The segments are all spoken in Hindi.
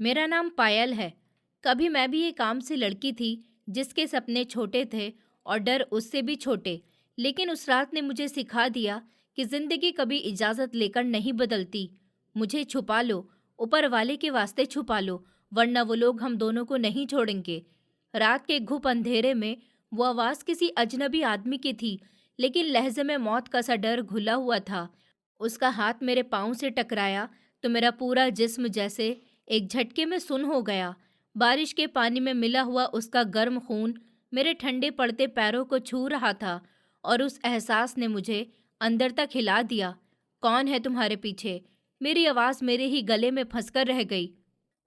मेरा नाम पायल है। कभी मैं भी एक आम सी लड़की थी जिसके सपने छोटे थे और डर उससे भी छोटे। लेकिन उस रात ने मुझे सिखा दिया कि जिंदगी कभी इजाज़त लेकर नहीं बदलती। मुझे छुपा लो, ऊपर वाले के वास्ते छुपा लो, वरना वो लोग हम दोनों को नहीं छोड़ेंगे। रात के घुप अंधेरे में वो आवाज़ किसी अजनबी आदमी की थी, लेकिन लहजे में मौत का सा डर घुला हुआ था। उसका हाथ मेरे पाँव से टकराया तो मेरा पूरा जिस्म जैसे एक झटके में सुन्न हो गया। बारिश के पानी में मिला हुआ उसका गर्म खून मेरे ठंडे पड़ते पैरों को छू रहा था और उस एहसास ने मुझे अंदर तक हिला दिया। कौन है तुम्हारे पीछे? मेरी आवाज़ मेरे ही गले में फंसकर रह गई।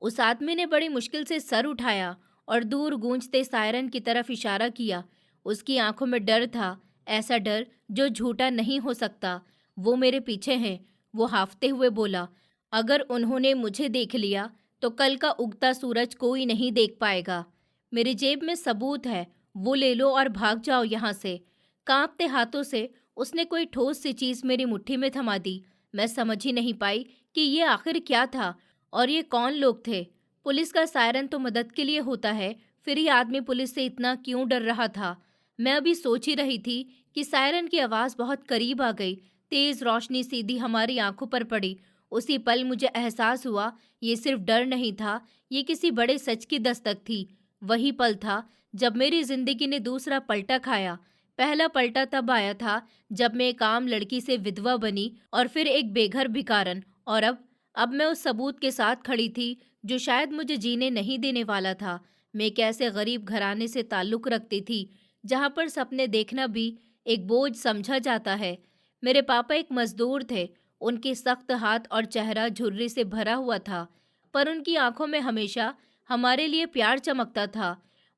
उस आदमी ने बड़ी मुश्किल से सर उठाया और दूर गूंजते सायरन की तरफ इशारा किया। उसकी आंखों में डर था, ऐसा डर जो झूठा नहीं हो सकता। वो मेरे पीछे हैं। वो हांफते हुए बोला, अगर उन्होंने मुझे देख लिया तो कल का उगता सूरज कोई नहीं देख पाएगा। मेरी जेब में सबूत है, वो ले लो और भाग जाओ यहाँ से। कांपते हाथों से उसने कोई ठोस सी चीज मेरी मुट्ठी में थमा दी। मैं समझ ही नहीं पाई कि ये आखिर क्या था और ये कौन लोग थे। पुलिस का सायरन तो मदद के लिए होता है, फिर ये आदमी पुलिस से इतना क्यों डर रहा था? मैं अभी सोच ही रही थी कि सायरन की आवाज़ बहुत करीब आ गई। तेज रोशनी सीधी हमारी आंखों पर पड़ी। उसी पल मुझे एहसास हुआ ये सिर्फ डर नहीं था, ये किसी बड़े सच की दस्तक थी। वही पल था जब मेरी जिंदगी ने दूसरा पलटा खाया। पहला पलटा तब आया था जब मैं एक आम लड़की से विधवा बनी और फिर एक बेघर भिखारन। और अब मैं उस सबूत के साथ खड़ी थी जो शायद मुझे जीने नहीं देने वाला था। मैं एक ऐसे गरीब घराने से ताल्लुक़ रखती थी जहाँ पर सपने देखना भी एक बोझ समझा जाता है। मेरे पापा एक मजदूर थे। उनके सख्त हाथ और चेहरा झुर्री से भरा हुआ था, पर उनकी आंखों में हमेशा हमारे लिए प्यार चमकता था।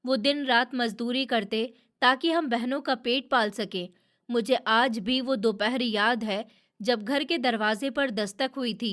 वो दिन रात मजदूरी करते ताकि हम बहनों का पेट पाल सकें। मुझे आज भी वो दोपहर याद है जब घर के दरवाजे पर दस्तक हुई थी।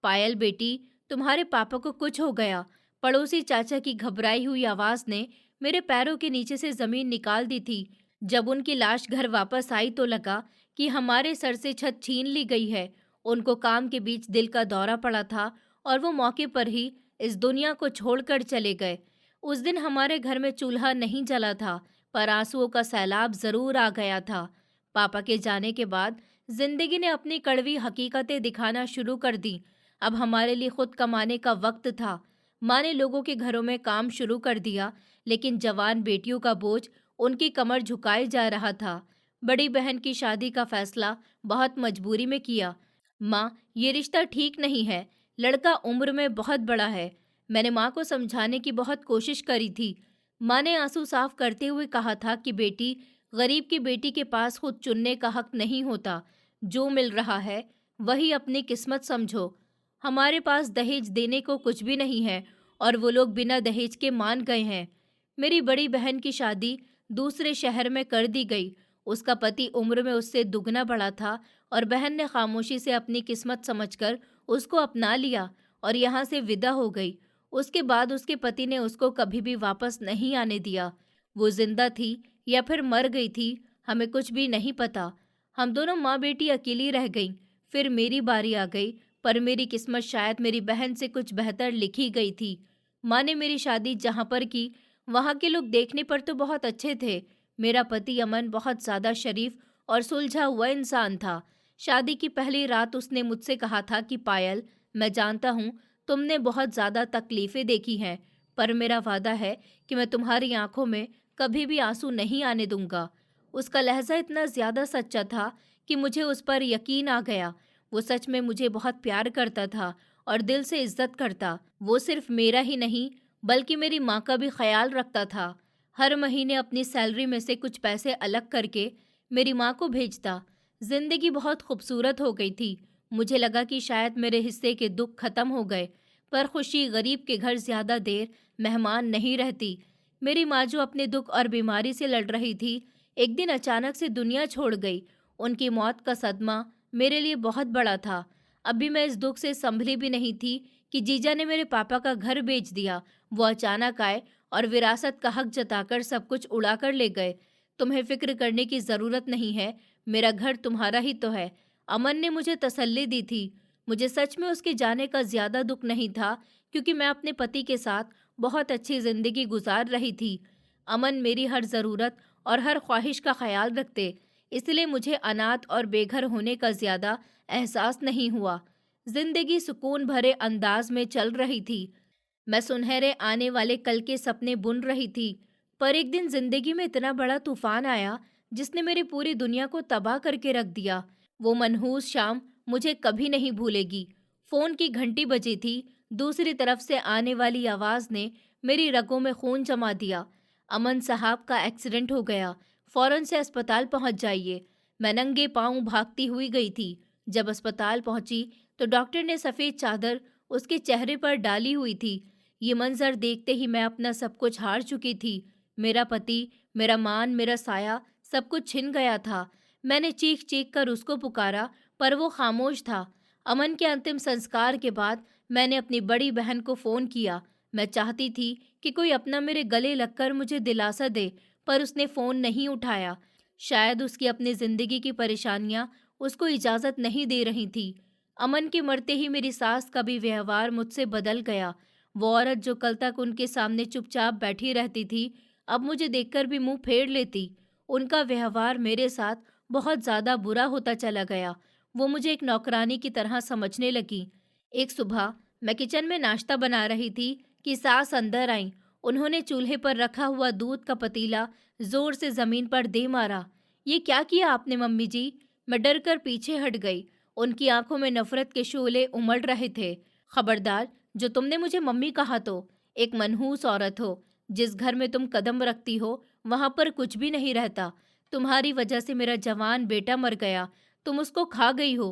पायल बेटी, तुम्हारे पापा को कुछ हो गया। पड़ोसी चाचा की घबराई हुई आवाज ने मेरे पैरों के नीचे से जमीन निकाल दी थी। जब उनकी लाश घर वापस आई तो लगा कि हमारे सर से छत छीन ली गई है। उनको काम के बीच दिल का दौरा पड़ा था और वो मौके पर ही इस दुनिया को छोड़कर चले गए। उस दिन हमारे घर में चूल्हा नहीं जला था, पर आंसुओं का सैलाब जरूर आ गया था। पापा के जाने के बाद जिंदगी ने अपनी कड़वी हकीकतें दिखाना शुरू कर दी। अब हमारे लिए खुद कमाने का वक्त था। माँ ने लोगों के घरों में काम शुरू कर दिया, लेकिन जवान बेटियों का बोझ उनकी कमर झुकाए जा रहा था। बड़ी बहन की शादी का फैसला बहुत मजबूरी में किया। माँ, ये रिश्ता ठीक नहीं है। लड़का उम्र में बहुत बड़ा है। मैंने माँ को समझाने की बहुत कोशिश करी थी। माँ ने आंसू साफ करते हुए कहा था कि बेटी, गरीब की बेटी के पास खुद चुनने का हक नहीं होता। जो मिल रहा है वही अपनी किस्मत समझो। हमारे पास दहेज देने को कुछ भी नहीं है और वो लोग बिना दहेज के मान गए हैं। मेरी बड़ी बहन की शादी दूसरे शहर में कर दी गई। उसका पति उम्र में उससे दुगना बड़ा था और बहन ने खामोशी से अपनी किस्मत समझकर उसको अपना लिया और यहाँ से विदा हो गई। उसके बाद उसके पति ने उसको कभी भी वापस नहीं आने दिया। वो जिंदा थी या फिर मर गई थी, हमें कुछ भी नहीं पता। हम दोनों माँ बेटी अकेली रह गईं। फिर मेरी बारी आ गई, पर मेरी किस्मत शायद मेरी बहन से कुछ बेहतर लिखी गई थी। माँ ने मेरी शादी जहाँ पर की, वहाँ के लोग देखने पर तो बहुत अच्छे थे। मेरा पति अमन बहुत ज़्यादा शरीफ और सुलझा हुआ इंसान था। शादी की पहली रात उसने मुझसे कहा था कि पायल, मैं जानता हूँ तुमने बहुत ज़्यादा तकलीफ़ें देखी हैं, पर मेरा वादा है कि मैं तुम्हारी आंखों में कभी भी आंसू नहीं आने दूंगा। उसका लहजा इतना ज़्यादा सच्चा था कि मुझे उस पर यकीन आ गया। वो सच में मुझे बहुत प्यार करता था और दिल से इज्जत करता। वो सिर्फ मेरा ही नहीं बल्कि मेरी माँ का भी ख्याल रखता था। हर महीने अपनी सैलरी में से कुछ पैसे अलग करके मेरी माँ को भेजता। जिंदगी बहुत खूबसूरत हो गई थी। मुझे लगा कि शायद मेरे हिस्से के दुख खत्म हो गए, पर खुशी गरीब के घर ज्यादा देर मेहमान नहीं रहती। मेरी माँ जो अपने दुख और बीमारी से लड़ रही थी, एक दिन अचानक से दुनिया छोड़ गई। उनकी मौत का सदमा मेरे लिए बहुत बड़ा था। अभी मैं इस दुख से संभली भी नहीं थी कि जीजा ने मेरे पापा का घर बेच दिया। वो अचानक आए और विरासत का हक जताकर सब कुछ उड़ा कर ले गए। तुम्हें फिक्र करने की ज़रूरत नहीं है, मेरा घर तुम्हारा ही तो है। अमन ने मुझे तसल्ली दी थी। मुझे सच में उसके जाने का ज़्यादा दुख नहीं था, क्योंकि मैं अपने पति के साथ बहुत अच्छी ज़िंदगी गुजार रही थी। अमन मेरी हर ज़रूरत और हर ख्वाहिश का ख्याल रखते, इसलिए मुझे अनाथ और बेघर होने का ज़्यादा एहसास नहीं हुआ। ज़िंदगी सुकून भरे अंदाज में चल रही थी। मैं सुनहरे आने वाले कल के सपने बुन रही थी, पर एक दिन जिंदगी में इतना बड़ा तूफान आया जिसने मेरी पूरी दुनिया को तबाह करके रख दिया। वो मनहूस शाम मुझे कभी नहीं भूलेगी। फोन की घंटी बजी थी। दूसरी तरफ से आने वाली आवाज ने मेरी रगों में खून जमा दिया। अमन साहब का एक्सीडेंट हो गया, फौरन से अस्पताल पहुंच जाइए। मैं नंगे पांव भागती हुई गई थी। जब अस्पताल पहुंची तो डॉक्टर ने सफेद चादर उसके चेहरे पर डाली हुई थी। ये मंजर देखते ही मैं अपना सब कुछ हार चुकी थी। मेरा पति, मेरा मान, मेरा साया, सब कुछ छिन गया था। मैंने चीख चीख कर उसको पुकारा, पर वो खामोश था। अमन के अंतिम संस्कार के बाद मैंने अपनी बड़ी बहन को फोन किया। मैं चाहती थी कि कोई अपना मेरे गले लगकर मुझे दिलासा दे, पर उसने फोन नहीं उठाया। शायद उसकी अपनी जिंदगी की परेशानियां उसको इजाजत नहीं दे रही थी। अमन के मरते ही मेरी सास का भी व्यवहार मुझसे बदल गया। वो औरत जो कल तक उनके सामने चुपचाप बैठी रहती थी, अब मुझे देखकर भी मुंह फेर लेती। उनका व्यवहार मेरे साथ बहुत ज़्यादा बुरा होता चला गया। वो मुझे एक नौकरानी की तरह समझने लगी। एक सुबह मैं किचन में नाश्ता बना रही थी कि सास अंदर आईं। उन्होंने चूल्हे पर रखा हुआ दूध का पतीला जोर से जमीन पर दे मारा। ये क्या किया आपने मम्मी जी? मैं डर कर पीछे हट गई। उनकी आंखों में नफरत के शोले उमड़ रहे थे। खबरदार, जो तुमने मुझे मम्मी कहा तो एक मनहूस औरत हो। जिस घर में तुम कदम रखती हो वहां पर कुछ भी नहीं रहता। तुम्हारी वजह से मेरा जवान बेटा मर गया, तुम उसको खा गई हो।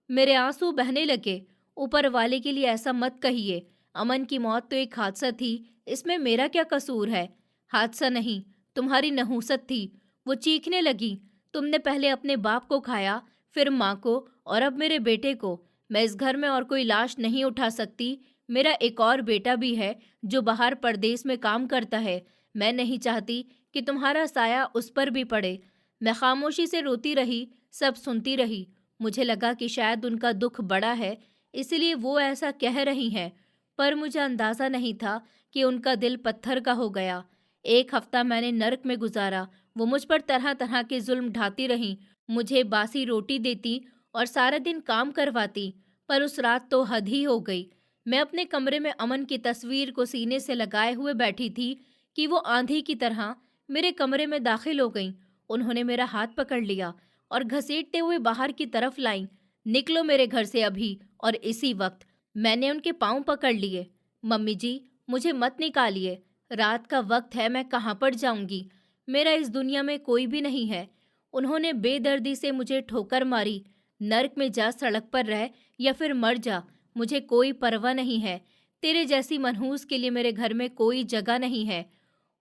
मेरे आंसू बहने लगे। ऊपर वाले के लिए ऐसा मत कहिए। अमन की मौत तो एक हादसा थी, इसमें मेरा क्या कसूर है? हादसा नहीं, तुम्हारी नहूसत थी। वो चीखने लगी। तुमने पहले अपने बाप को खाया, फिर माँ को, और अब मेरे बेटे को। मैं इस घर में और कोई लाश नहीं उठा सकती। मेरा एक और बेटा भी है जो बाहर परदेश में काम करता है। मैं नहीं चाहती कि तुम्हारा साया उस पर भी पड़े। मैं खामोशी से रोती रही, सब सुनती रही। मुझे लगा कि शायद उनका दुख बड़ा है, इसलिए वो ऐसा कह रही हैं, पर मुझे अंदाजा नहीं था कि उनका दिल पत्थर का हो गया। एक हफ्ता मैंने नरक में गुजारा। वो मुझ पर तरह तरह के जुल्म ढाती रहीं, मुझे बासी रोटी देती और सारा दिन काम करवाती, पर उस रात तो हद ही हो गई। मैं अपने कमरे में अमन की तस्वीर को सीने से लगाए हुए बैठी थी कि वो आंधी की तरह मेरे कमरे में दाखिल हो गईं। उन्होंने मेरा हाथ पकड़ लिया और घसीटते हुए बाहर की तरफ लाईं। निकलो मेरे घर से अभी और इसी वक्त। मैंने उनके पांव पकड़ लिए। मम्मी जी, मुझे मत निकालिए। रात का वक्त है, मैं कहाँ पर जाऊंगी? मेरा इस दुनिया में कोई भी नहीं है। उन्होंने बेदर्दी से मुझे ठोकर मारी। नर्क में जा, सड़क पर रह या फिर मर जा, मुझे कोई परवाह नहीं है। तेरे जैसी मनहूस के लिए मेरे घर में कोई जगह नहीं है।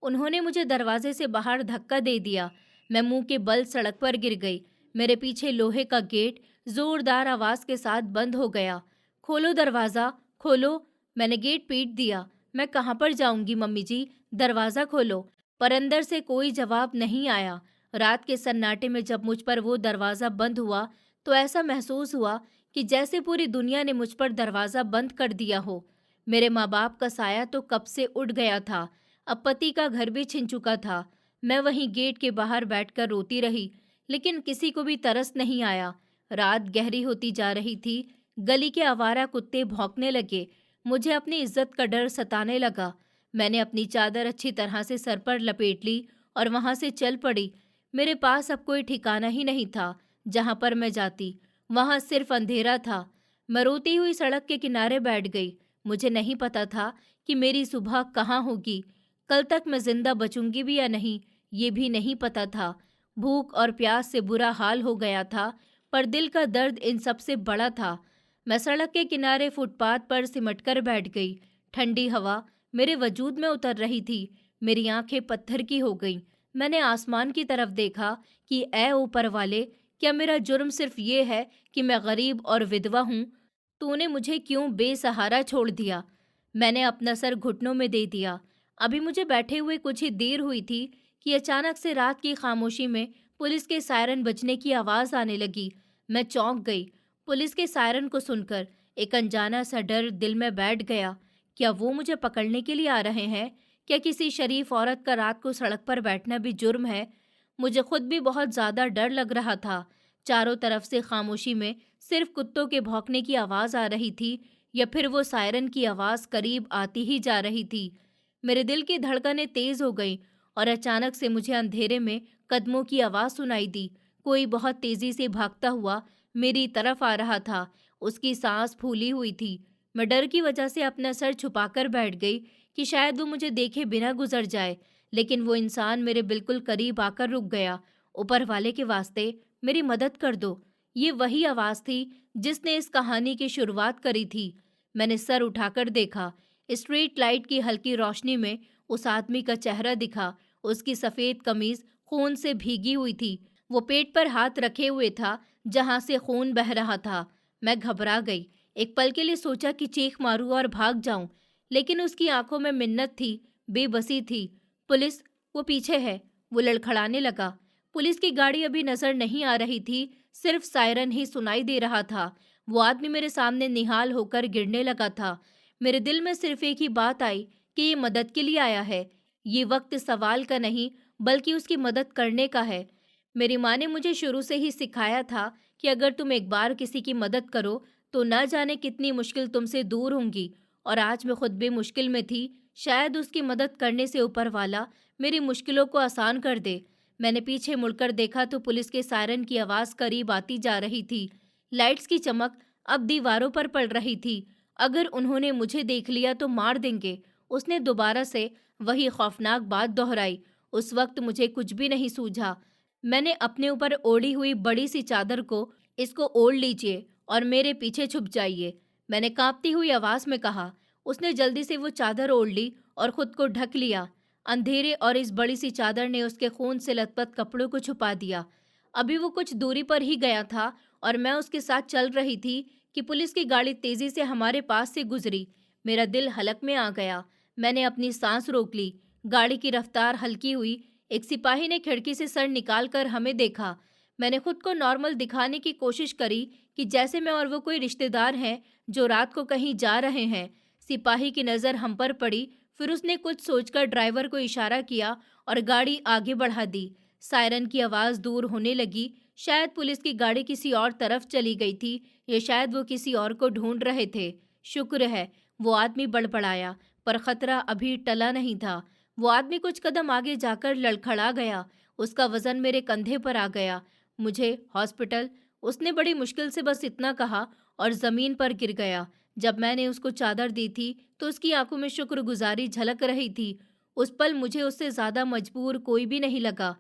उन्होंने मुझे दरवाजे से बाहर धक्का दे दिया। मैं मुंह के बल सड़क पर गिर गई। मेरे पीछे लोहे का गेट जोरदार आवाज के साथ बंद हो गया। खोलो दरवाजा, खोलो। मैंने गेट पीट दिया। मैं कहाँ पर जाऊंगी मम्मी जी? दरवाजा खोलो। पर अंदर से कोई जवाब नहीं आया। रात के सन्नाटे में जब मुझ पर वो दरवाजा बंद हुआ तो ऐसा महसूस हुआ कि जैसे पूरी दुनिया ने मुझ पर दरवाजा बंद कर दिया हो। मेरे माँ बाप का साया तो कब से उड़ गया था। अब पति का घर भी छिन चुका था। मैं वहीं गेट के बाहर बैठकर रोती रही, लेकिन किसी को भी तरस नहीं आया। रात गहरी होती जा रही थी। गली के आवारा कुत्ते भौंकने लगे। मुझे अपनी इज्जत का डर सताने लगा। मैंने अपनी चादर अच्छी तरह से सर पर लपेट ली और वहां से चल पड़ी। मेरे पास अब कोई ठिकाना ही नहीं था। जहां पर मैं जाती वहां सिर्फ अंधेरा था। मैं रोती हुई सड़क के किनारे बैठ गई। मुझे नहीं पता था कि मेरी सुबह कहाँ होगी। कल तक मैं जिंदा बचूंगी भी या नहीं, ये भी नहीं पता था। भूख और प्यास से बुरा हाल हो गया था, पर दिल का दर्द इन सबसे बड़ा था। मैं सड़क के किनारे फुटपाथ पर सिमटकर बैठ गई। ठंडी हवा मेरे वजूद में उतर रही थी। मेरी आंखें पत्थर की हो गईं। मैंने आसमान की तरफ देखा कि ऐ ऊपर वाले, क्या मेरा जुर्म सिर्फ ये है कि मैं गरीब और विधवा हूँ? तूने मुझे क्यों बेसहारा छोड़ दिया? मैंने अपना सर घुटनों में दे दिया। अभी मुझे बैठे हुए कुछ ही देर हुई थी कि अचानक से रात की खामोशी में पुलिस के सायरन बजने की आवाज़ आने लगी। मैं चौंक गई पुलिस के सायरन को सुनकर। एक अनजाना सा डर दिल में बैठ गया। क्या वो मुझे पकड़ने के लिए आ रहे हैं? क्या किसी शरीफ औरत का रात को सड़क पर बैठना भी जुर्म है? मुझे खुद भी बहुत ज्यादा डर लग रहा था। चारों तरफ से खामोशी में सिर्फ कुत्तों के भौंकने की आवाज आ रही थी या फिर वो सायरन की आवाज करीब आती ही जा रही थी। मेरे दिल की धड़कनें तेज हो गईं और अचानक से मुझे अंधेरे में कदमों की आवाज सुनाई दी। कोई बहुत तेजी से भागता हुआ मेरी तरफ आ रहा था। उसकी सांस फूली हुई थी। मैं डर की वजह से अपना सर छुपाकर बैठ गई कि शायद वो मुझे देखे बिना गुजर जाए, लेकिन वो इंसान मेरे बिल्कुल करीब आकर रुक गया। ऊपर वाले के वास्ते मेरी मदद कर दो। ये वही आवाज थी जिसने इस कहानी की शुरुआत करी थी। मैंने सर उठाकर देखा। स्ट्रीट लाइट की हल्की रोशनी में उस आदमी का चेहरा दिखा। उसकी सफेद कमीज खून से भीगी हुई थी। वो पेट पर हाथ रखे हुए था जहां से खून बह रहा था। मैं घबरा गई। एक पल के लिए सोचा कि चीख मारूं और भाग जाऊं, लेकिन उसकी आंखों में मिन्नत थी, बेबसी थी। पुलिस, वो पीछे है। वो लड़खड़ाने लगा। पुलिस की गाड़ी अभी नजर नहीं आ रही थी, सिर्फ सायरन ही सुनाई दे रहा था। वो आदमी मेरे सामने निहाल होकर गिरने लगा था। मेरे दिल में सिर्फ एक ही बात आई कि ये मदद के लिए आया है। ये वक्त सवाल का नहीं, बल्कि उसकी मदद करने का है। मेरी माँ ने मुझे शुरू से ही सिखाया था कि अगर तुम एक बार किसी की मदद करो तो न जाने कितनी मुश्किल तुमसे दूर होंगी। और आज मैं खुद भी मुश्किल में थी। शायद उसकी मदद करने से ऊपर वाला मेरी मुश्किलों को आसान कर दे। मैंने पीछे मुड़कर देखा तो पुलिस के सायरन की आवाज करीब आती जा रही थी। लाइट्स की चमक अब दीवारों पर पड़ रही थी। अगर उन्होंने मुझे देख लिया तो मार देंगे। उसने दोबारा से वही खौफनाक बात दोहराई। उस वक्त मुझे कुछ भी नहीं सूझा। मैंने अपने ऊपर ओढ़ी हुई बड़ी सी चादर को, इसको ओढ़ लीजिए और मेरे पीछे छुप जाइए, मैंने कांपती हुई आवाज में कहा। उसने जल्दी से वो चादर ओढ़ ली और खुद को ढक लिया। अंधेरे और इस बड़ी सी चादर ने उसके खून से लथपथ कपड़ों को छुपा दिया। अभी वो कुछ दूरी पर ही गया था और मैं उसके साथ चल रही थी कि पुलिस की गाड़ी तेजी से हमारे पास से गुजरी। मेरा दिल हलक में आ गया। मैंने अपनी सांस रोक ली। गाड़ी की रफ्तार हल्की हुई। एक सिपाही ने खिड़की से सर निकाल कर हमें देखा। मैंने खुद को नॉर्मल दिखाने की कोशिश करी कि जैसे मैं और वो कोई रिश्तेदार हैं जो रात को कहीं जा रहे हैं। सिपाही की नज़र हम पर पड़ी, फिर उसने कुछ सोचकर ड्राइवर को इशारा किया और गाड़ी आगे बढ़ा दी। सायरन की आवाज़ दूर होने लगी। शायद पुलिस की गाड़ी किसी और तरफ चली गई थी या शायद वो किसी और को ढूंढ रहे थे। शुक्र है, वो आदमी बड़बड़ाया, पर खतरा अभी टला नहीं था। वो आदमी कुछ कदम आगे जाकर लड़खड़ा गया। उसका वजन मेरे कंधे पर आ गया। मुझे हॉस्पिटल, उसने बड़ी मुश्किल से बस इतना कहा और जमीन पर गिर गया। जब मैंने उसको चादर दी थी तो उसकी आंखों में शुक्रगुजारी झलक रही थी। उस पल मुझे उससे ज्यादा मजबूर कोई भी नहीं लगा।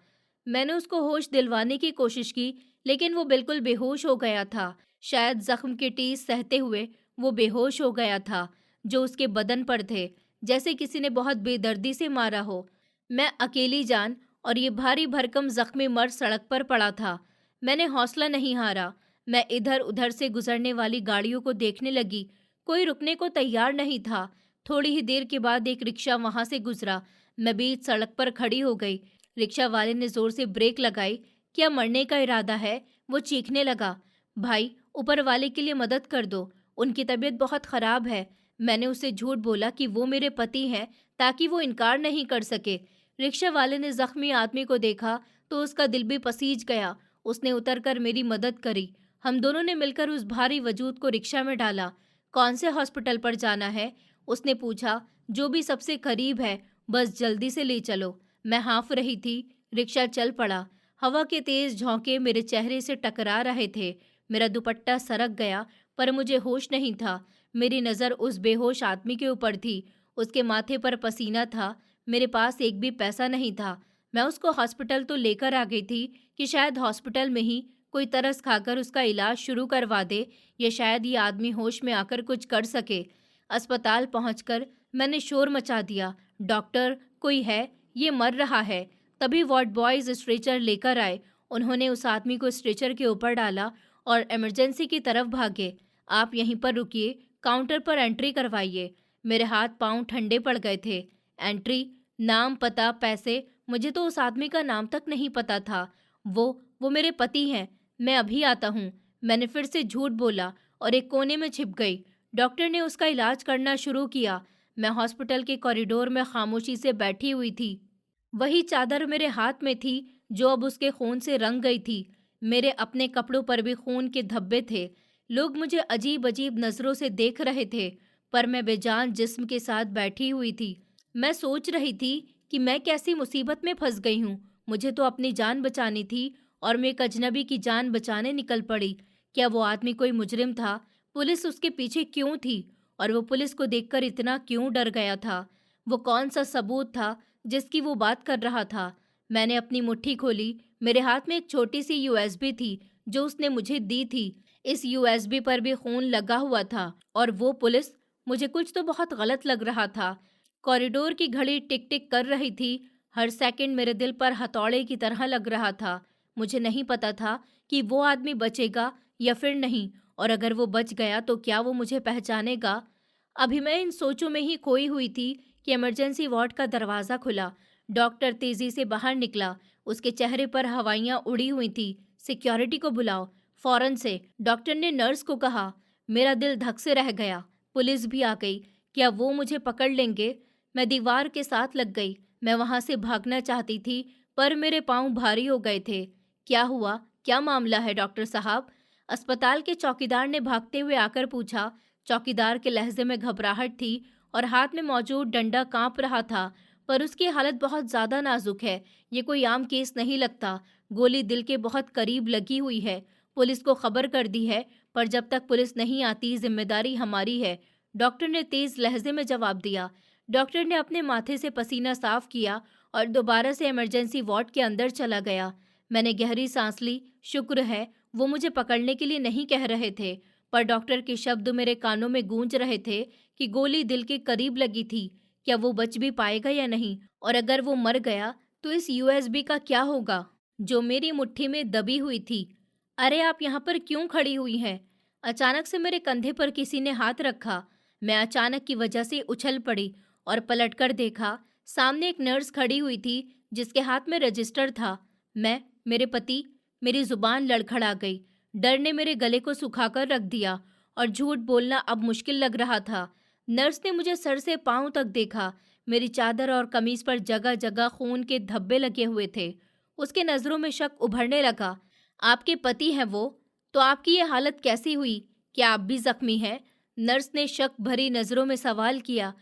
मैंने उसको होश दिलवाने की कोशिश की, लेकिन वो बिल्कुल बेहोश हो गया था। शायद जख्म की टीस सहते हुए वो बेहोश हो गया था, जो उसके बदन पर थे, जैसे किसी ने बहुत बेदर्दी से मारा हो। मैं अकेली जान और ये भारी भरकम जख्मी मर्द सड़क पर पड़ा था। मैंने हौसला नहीं हारा। मैं इधर उधर से गुजरने वाली गाड़ियों को देखने लगी। कोई रुकने को तैयार नहीं था। थोड़ी ही देर के बाद एक रिक्शा वहां से गुजरा। मैं बीच सड़क पर खड़ी हो गई। रिक्शा वाले ने जोर से ब्रेक लगाई। क्या मरने का इरादा है? वो चीखने लगा। भाई, ऊपर वाले के लिए मदद कर दो, उनकी तबीयत बहुत खराब है। मैंने उसे झूठ बोला कि वो मेरे पति हैं, ताकि वो इनकार नहीं कर सके। रिक्शा वाले ने जख्मी आदमी को देखा तो उसका दिल भी पसीज गया। उसने उतरकर मेरी मदद करी। हम दोनों ने मिलकर उस भारी वजूद को रिक्शा में डाला। कौन से हॉस्पिटल पर जाना है? उसने पूछा। जो भी सबसे करीब है, बस जल्दी से ले चलो। मैं हाँफ रही थी। रिक्शा चल पड़ा। हवा के तेज झोंके मेरे चेहरे से टकरा रहे थे। मेरा दुपट्टा सरक गया, पर मुझे होश नहीं था। मेरी नज़र उस बेहोश आदमी के ऊपर थी। उसके माथे पर पसीना था। मेरे पास एक भी पैसा नहीं था। मैं उसको हॉस्पिटल तो लेकर आ गई थी कि शायद हॉस्पिटल में ही कोई तरस खाकर उसका इलाज शुरू करवा दे, या शायद ये आदमी होश में आकर कुछ कर सके। अस्पताल पहुंचकर मैंने शोर मचा दिया। डॉक्टर, कोई है? ये मर रहा है। तभी वार्ड बॉयज स्ट्रेचर लेकर आए। उन्होंने उस आदमी को स्ट्रेचर के ऊपर डाला और इमरजेंसी की तरफ भागे। आप यहीं पर रुकिए, काउंटर पर एंट्री करवाइए। मेरे हाथ पांव ठंडे पड़ गए थे। एंट्री? नाम, पता, पैसे? मुझे तो उस आदमी का नाम तक नहीं पता था। वो मेरे पति हैं। मैं अभी आता हूँ, मैंने फिर से झूठ बोला और एक कोने में छिप गई। डॉक्टर ने उसका इलाज करना शुरू किया। मैं हॉस्पिटल के कॉरिडोर में खामोशी से बैठी हुई थी। वही चादर मेरे हाथ में थी जो अब उसके खून से रंग गई थी। मेरे अपने कपड़ों पर भी खून के धब्बे थे। लोग मुझे अजीब अजीब नजरों से देख रहे थे, पर मैं बेजान जिस्म के साथ बैठी हुई थी। मैं सोच रही थी कि मैं कैसी मुसीबत में फंस गई हूँ। मुझे तो अपनी जान बचानी थी और मैं एक अजनबी की जान बचाने निकल पड़ी। क्या वो आदमी कोई मुजरिम था? पुलिस उसके पीछे क्यों थी? और वो पुलिस को देखकर इतना क्यों डर गया था? वो कौन सा सबूत था जिसकी वो बात कर रहा था? मैंने अपनी मुट्ठी खोली। मेरे हाथ में एक छोटी सी यूएसबी थी जो उसने मुझे दी थी। इस यूएसबी पर भी खून लगा हुआ था और वो पुलिस। मुझे कुछ तो बहुत गलत लग रहा था। कॉरिडोर की घड़ी टिक टिक कर रही थी। हर सेकंड मेरे दिल पर हथौड़े की तरह लग रहा था। मुझे नहीं पता था कि वो आदमी बचेगा या फिर नहीं, और अगर वो बच गया तो क्या वो मुझे पहचानेगा? अभी मैं इन सोचों में ही खोई हुई थी कि इमरजेंसी वार्ड का दरवाज़ा खुला। डॉक्टर तेज़ी से बाहर निकला। उसके चेहरे पर हवाइयाँ उड़ी हुई थी। सिक्योरिटी को बुलाओ, फौरन से, डॉक्टर ने नर्स को कहा। मेरा दिल धक से रह गया। पुलिस भी आ गई। क्या वो मुझे पकड़ लेंगे? मैं दीवार के साथ लग गई। मैं वहां से भागना चाहती थी, पर मेरे पांव भारी हो गए थे। क्या हुआ? क्या मामला है डॉक्टर साहब? अस्पताल के चौकीदार ने भागते हुए आकर पूछा। चौकीदार के लहजे में घबराहट थी और हाथ में मौजूद डंडा कांप रहा था। पर उसकी हालत बहुत ज़्यादा नाजुक है। ये कोई आम केस नहीं लगता। गोली दिल के बहुत करीब लगी हुई है। पुलिस को खबर कर दी है, पर जब तक पुलिस नहीं आती जिम्मेदारी हमारी है, डॉक्टर ने तेज लहजे में जवाब दिया। डॉक्टर ने अपने माथे से पसीना साफ किया और दोबारा से इमरजेंसी वार्ड के अंदर चला गया। मैंने गहरी सांस ली। शुक्र है वो मुझे पकड़ने के लिए नहीं कह रहे थे, पर डॉक्टर के शब्द मेरे कानों में गूंज रहे थे कि गोली दिल के करीब लगी थी। क्या वो बच भी पाएगा या नहीं? और अगर वो मर गया तो इस यूएसबी का क्या होगा जो मेरी मुट्ठी में दबी हुई थी? अरे आप यहाँ पर क्यों खड़ी हुई हैं? अचानक से मेरे कंधे पर किसी ने हाथ रखा। मैं अचानक की वजह से उछल पड़ी और पलटकर देखा। सामने एक नर्स खड़ी हुई थी जिसके हाथ में रजिस्टर था। मेरे पति। मेरी जुबान लड़खड़ा गई। डर ने मेरे गले को सुखाकर रख दिया और झूठ बोलना अब मुश्किल लग रहा था। नर्स ने मुझे सर से पांव तक देखा। मेरी चादर और कमीज पर जगह जगह खून के धब्बे लगे हुए थे। उसके नजरों में शक उभरने लगा। आपके पति हैं वो? तो आपकी ये हालत कैसी हुई? क्या आप भी जख्मी हैं? नर्स ने शक भरी नजरों में सवाल किया।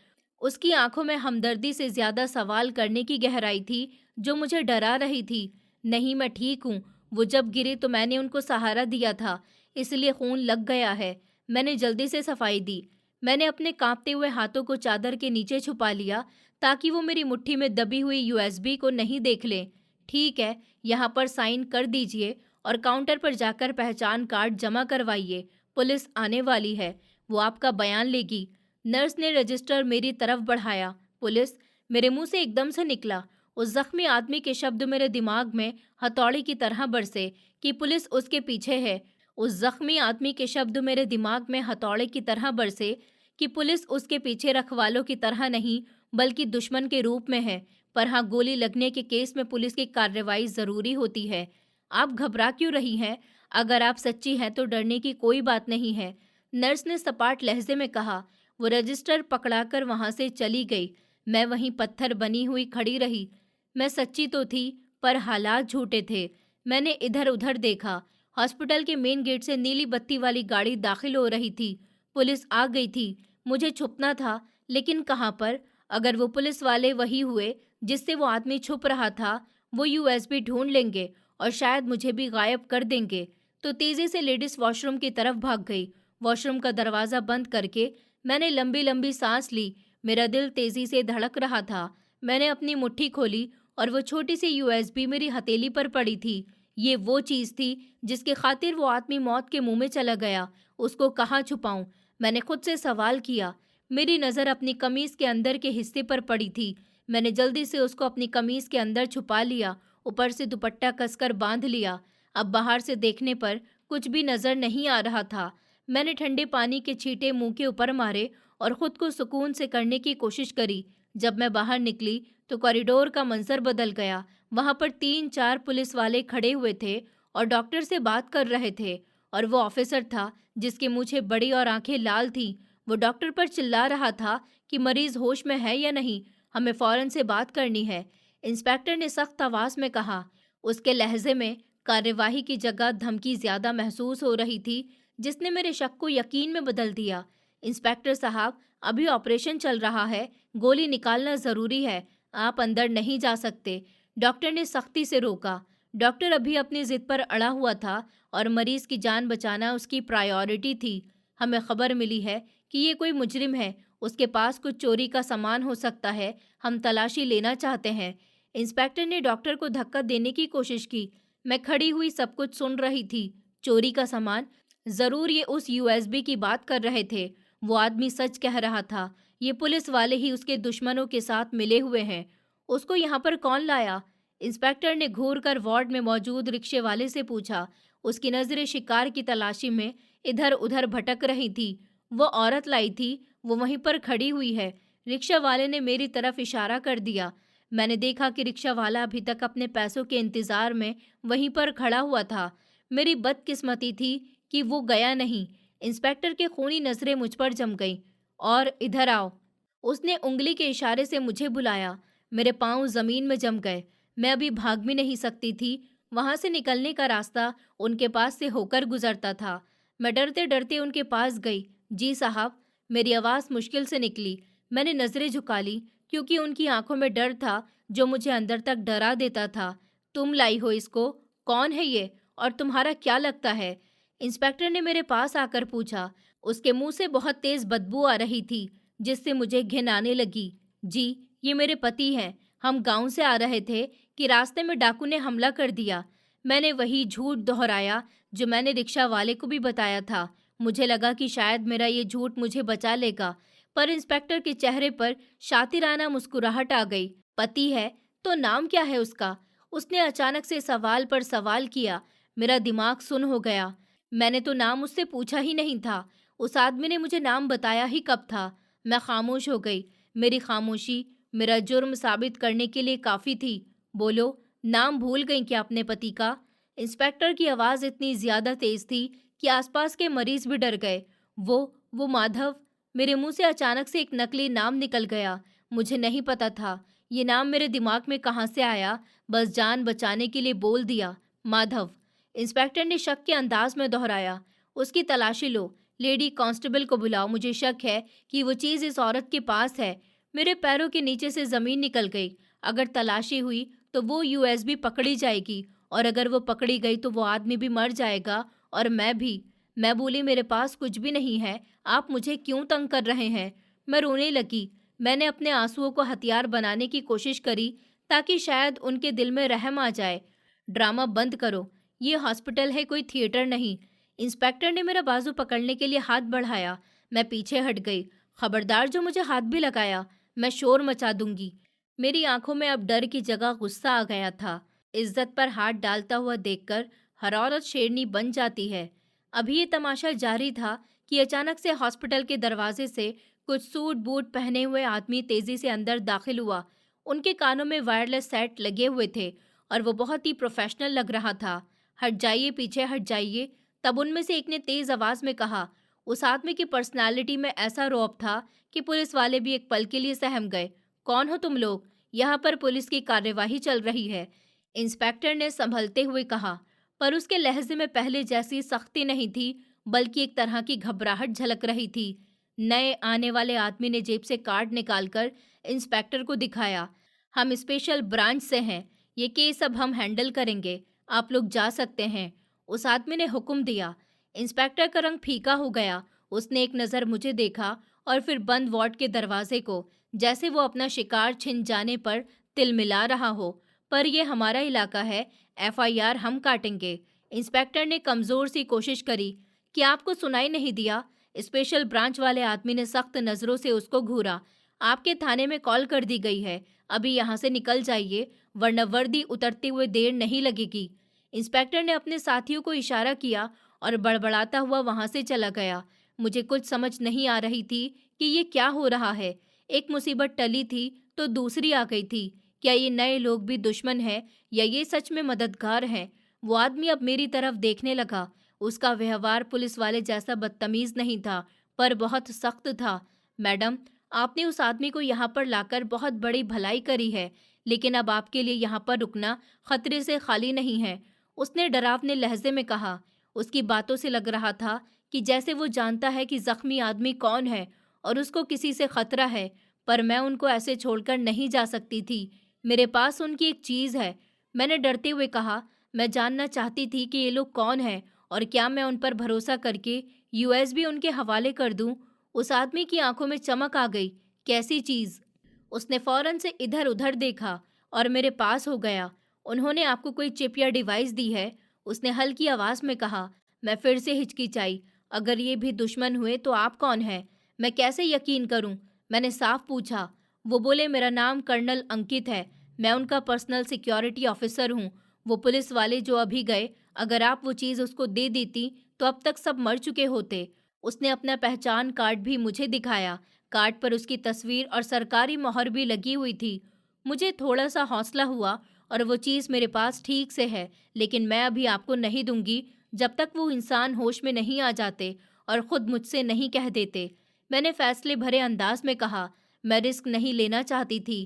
उसकी आंखों में हमदर्दी से ज्यादा सवाल करने की गहराई थी जो मुझे डरा रही थी। नहीं, मैं ठीक हूँ। वो जब गिरे तो मैंने उनको सहारा दिया था, इसलिए खून लग गया है। मैंने जल्दी से सफाई दी। मैंने अपने कांपते हुए हाथों को चादर के नीचे छुपा लिया ताकि वो मेरी मुट्ठी में दबी हुई यूएसबी को नहीं देख लें। ठीक है, यहाँ पर साइन कर दीजिए और काउंटर पर जाकर पहचान कार्ड जमा करवाइए। पुलिस आने वाली है, वो आपका बयान लेगी। नर्स ने रजिस्टर मेरी तरफ बढ़ाया। पुलिस? मेरे मुंह से एकदम से निकला। उस जख्मी आदमी के शब्द मेरे दिमाग में हथौड़े की तरह बरसे कि पुलिस उसके पीछे है। उस जख्मी आदमी के शब्द मेरे दिमाग में हथौड़े की तरह बरसे कि पुलिस उसके पीछे रखवालों की तरह नहीं, बल्कि दुश्मन के रूप में है। पर हाँ, गोली लगने के केस में पुलिस की कार्रवाई जरूरी होती है। आप घबरा क्यों रही हैं? अगर आप सच्ची हैं तो डरने की कोई बात नहीं है, नर्स ने सपाट लहजे में कहा। वो रजिस्टर पकड़ाकर वहां से चली गई। मैं वहीं पत्थर बनी हुई खड़ी रही। मैं सच्ची तो थी, पर हालात झूठे थे। मैंने इधर उधर देखा। हॉस्पिटल के मेन गेट से नीली बत्ती वाली गाड़ी दाखिल हो रही थी। पुलिस आ गई थी। मुझे छुपना था, लेकिन कहाँ पर? अगर वो पुलिस वाले वही हुए जिससे वो आदमी छुप रहा था, वो यूएसबी ढूंढ लेंगे और शायद मुझे भी गायब कर देंगे। तो तेजी से लेडीज वॉशरूम की तरफ भाग गई। वॉशरूम का दरवाजा बंद करके मैंने लंबी लंबी सांस ली। मेरा दिल तेजी से धड़क रहा था। मैंने अपनी मुट्ठी खोली और वो छोटी सी यूएसबी मेरी हथेली पर पड़ी थी। ये वो चीज थी जिसके खातिर वो आदमी मौत के मुंह में चला गया। उसको कहाँ छुपाऊं? मैंने खुद से सवाल किया। मेरी नजर अपनी कमीज के अंदर के हिस्से पर पड़ी थी। मैंने जल्दी से उसको अपनी कमीज के अंदर छुपा लिया। ऊपर से दुपट्टा कसकर बांध लिया। अब बाहर से देखने पर कुछ भी नजर नहीं आ रहा था। मैंने ठंडे पानी के छींटे मुंह के ऊपर मारे और खुद को सुकून से करने की कोशिश करी। जब मैं बाहर निकली तो कॉरिडोर का मंजर बदल गया। वहां पर 3-4 पुलिस वाले खड़े हुए थे और डॉक्टर से बात कर रहे थे। और वो ऑफिसर था जिसकी मूछें बड़ी और आंखें लाल थीं। वो डॉक्टर पर चिल्ला रहा था कि मरीज होश में है या नहीं, हमें फौरन से बात करनी है। इंस्पेक्टर ने सख्त आवाज में कहा। उसके लहजे में कार्यवाही की जगह धमकी ज्यादा महसूस हो रही थी, जिसने मेरे शक को यकीन में बदल दिया। इंस्पेक्टर साहब, अभी ऑपरेशन चल रहा है, गोली निकालना जरूरी है, आप अंदर नहीं जा सकते। डॉक्टर ने सख्ती से रोका। डॉक्टर अभी अपनी जिद पर अड़ा हुआ था और मरीज की जान बचाना उसकी प्रायोरिटी थी। हमें खबर मिली है कि ये कोई मुजरिम है, उसके पास कुछ चोरी का सामान हो सकता है, हम तलाशी लेना चाहते हैं। इंस्पेक्टर ने डॉक्टर को धक्का देने की कोशिश की। मैं खड़ी हुई सब कुछ सुन रही थी। चोरी का सामान? जरूर ये उस यूएसबी की बात कर रहे थे। वो आदमी सच कह रहा था। ये पुलिस वाले ही उसके दुश्मनों के साथ मिले हुए हैं। उसको यहाँ पर कौन लाया? इंस्पेक्टर ने घूरकर वार्ड में मौजूद रिक्शे वाले से पूछा। उसकी नजरें शिकार की तलाशी में इधर उधर भटक रही थी। वो औरत लाई थी, वो वहीं पर खड़ी हुई है। रिक्शा वाले ने मेरी तरफ इशारा कर दिया। मैंने देखा कि रिक्शा वाला अभी तक अपने पैसों के इंतजार में वहीं पर खड़ा हुआ था। मेरी बदकिस्मती थी कि वो गया नहीं। इंस्पेक्टर के खूनी नजरें मुझ पर जम गईं। और इधर आओ। उसने उंगली के इशारे से मुझे बुलाया। मेरे पांव जमीन में जम गए। मैं अभी भाग भी नहीं सकती थी। वहां से निकलने का रास्ता उनके पास से होकर गुजरता था। मैं डरते डरते उनके पास गई। जी साहब, मेरी आवाज़ मुश्किल से निकली। मैंने नजरें झुका ली क्योंकि उनकी आंखों में डर था जो मुझे अंदर तक डरा देता था। तुम लाई हो इसको? कौन है ये और तुम्हारा क्या लगता है? इंस्पेक्टर ने मेरे पास आकर पूछा। उसके मुंह से बहुत तेज बदबू आ रही थी जिससे मुझे घिन आने लगी। जी, ये मेरे पति हैं। हम गांव से आ रहे थे कि रास्ते में डाकू ने हमला कर दिया। मैंने वही झूठ दोहराया जो मैंने रिक्शा वाले को भी बताया था। मुझे लगा कि शायद मेरा ये झूठ मुझे बचा लेगा, पर इंस्पेक्टर के चेहरे पर शातिराना मुस्कुराहट आ गई। पति है तो नाम क्या है उसका? उसने अचानक से सवाल पर सवाल किया। मेरा दिमाग सुन्न हो गया। मैंने तो नाम उससे पूछा ही नहीं था। उस आदमी ने मुझे नाम बताया ही कब था? मैं खामोश हो गई। मेरी खामोशी मेरा जुर्म साबित करने के लिए काफी थी। बोलो, नाम भूल गई क्या अपने पति का? इंस्पेक्टर की आवाज इतनी ज्यादा तेज थी कि आसपास के मरीज भी डर गए। वो माधव। मेरे मुंह से अचानक से एक नकली नाम निकल गया। मुझे नहीं पता था ये नाम मेरे दिमाग में कहाँ से आया, बस जान बचाने के लिए बोल दिया, माधव। इंस्पेक्टर ने शक के अंदाज में दोहराया। उसकी तलाशी लो, लेडी कांस्टेबल को बुलाओ, मुझे शक है कि वो चीज़ इस औरत के पास है। मेरे पैरों के नीचे से जमीन निकल गई। अगर तलाशी हुई तो वो यूएसबी पकड़ी जाएगी और अगर वो पकड़ी गई तो वो आदमी भी मर जाएगा और मैं भी। मैं बोली, मेरे पास कुछ भी नहीं है, आप मुझे क्यों तंग कर रहे हैं? मैं रोने लगी। मैंने अपने आंसुओं को हथियार बनाने की कोशिश करी ताकि शायद उनके दिल में रहम आ जाए। ड्रामा बंद करो, ये हॉस्पिटल है, कोई थिएटर नहीं। इंस्पेक्टर ने मेरा बाजू पकड़ने के लिए हाथ बढ़ाया। मैं पीछे हट गई। खबरदार जो मुझे हाथ भी लगाया, मैं शोर मचा दूंगी। मेरी आंखों में अब डर की जगह गुस्सा आ गया था। इज्जत पर हाथ डालता हुआ देखकर हर औरत शेरनी बन जाती है। अभी ये तमाशा जारी था कि अचानक से हॉस्पिटल के दरवाजे से कुछ सूट बूट पहने हुए आदमी तेजी से अंदर दाखिल हुआ। उनके कानों में वायरलेस सेट लगे हुए थे और वो बहुत ही प्रोफेशनल लग रहा था। हट जाइए, पीछे हट जाइए। तब उनमें से एक ने तेज आवाज में कहा। उस आदमी की पर्सनालिटी में ऐसा रौब था कि पुलिस वाले भी एक पल के लिए सहम गए। कौन हो तुम लोग? यहाँ पर पुलिस की कार्यवाही चल रही है, इंस्पेक्टर ने संभलते हुए कहा। पर उसके लहजे में पहले जैसी सख्ती नहीं थी, बल्कि एक तरह की घबराहट झलक रही थी। नए आने वाले आदमी ने जेब से कार्ड निकालकर इंस्पेक्टर को दिखाया। हम स्पेशल ब्रांच से हैं, ये केस अब हम हैंडल करेंगे, आप लोग जा सकते हैं, उस आदमी ने हुक्म दिया। इंस्पेक्टर का रंग फीका हो गया। उसने एक नज़र मुझे देखा और फिर बंद वार्ड के दरवाजे को, जैसे वो अपना शिकार छिन जाने पर तिलमिला रहा हो। पर यह हमारा इलाका है, एफआईआर हम काटेंगे। इंस्पेक्टर ने कमजोर सी कोशिश करी। कि आपको सुनाई नहीं दिया? स्पेशल ब्रांच वाले आदमी ने सख्त नजरों से उसको घूरा। आपके थाने में कॉल कर दी गई है, अभी यहाँ से निकल जाइए वरना वर्दी उतरते हुए देर नहीं लगेगी। इंस्पेक्टर ने अपने साथियों को इशारा किया और बड़बड़ाता हुआ वहां से चला गया। मुझे कुछ समझ नहीं आ रही थी कि ये क्या हो रहा है। एक मुसीबत टली थी तो दूसरी आ गई थी। क्या ये नए लोग भी दुश्मन हैं या ये सच में मददगार हैं? वो आदमी अब मेरी तरफ देखने लगा। उसका व्यवहार पुलिस वाले जैसा बदतमीज नहीं था, पर बहुत सख्त था। मैडम, आपने उस आदमी को यहाँ पर लाकर बहुत बड़ी भलाई करी है, लेकिन अब आपके लिए यहाँ पर रुकना खतरे से खाली नहीं है, उसने डरावने लहजे में कहा। उसकी बातों से लग रहा था कि जैसे वो जानता है कि जख्मी आदमी कौन है और उसको किसी से खतरा है, पर मैं उनको ऐसे छोड़कर नहीं जा सकती थी। मेरे पास उनकी एक चीज़ है। मैंने डरते हुए कहा। मैं जानना चाहती थी कि ये लोग कौन हैं और क्या मैं उन पर भरोसा करके यूएसबी उनके हवाले कर दूं। उस आदमी की आंखों में चमक आ गई। कैसी चीज़? उसने फौरन से इधर उधर देखा और मेरे पास हो गया। उन्होंने आपको कोई चिप या डिवाइस दी है? उसने हल्की आवाज़ में कहा। मैं फिर से हिचकिचाई। अगर ये भी दुश्मन हुए तो आप कौन हैं? मैं कैसे यकीन करूं? मैंने साफ पूछा। वो बोले, मेरा नाम कर्नल अंकित है, मैं उनका पर्सनल सिक्योरिटी ऑफिसर हूँ। वो पुलिस वाले जो अभी गए, अगर आप वो चीज़ उसको दे देती तो अब तक सब मर चुके होते। उसने अपना पहचान कार्ड भी मुझे दिखाया। कार्ड पर उसकी तस्वीर और सरकारी मोहर भी लगी हुई थी। मुझे थोड़ा सा हौसला हुआ। और वो चीज़ मेरे पास ठीक से है, लेकिन मैं अभी आपको नहीं दूंगी जब तक वो इंसान होश में नहीं आ जाते और खुद मुझसे नहीं कह देते। मैंने फैसले भरे अंदाज में कहा। मैं रिस्क नहीं लेना चाहती थी।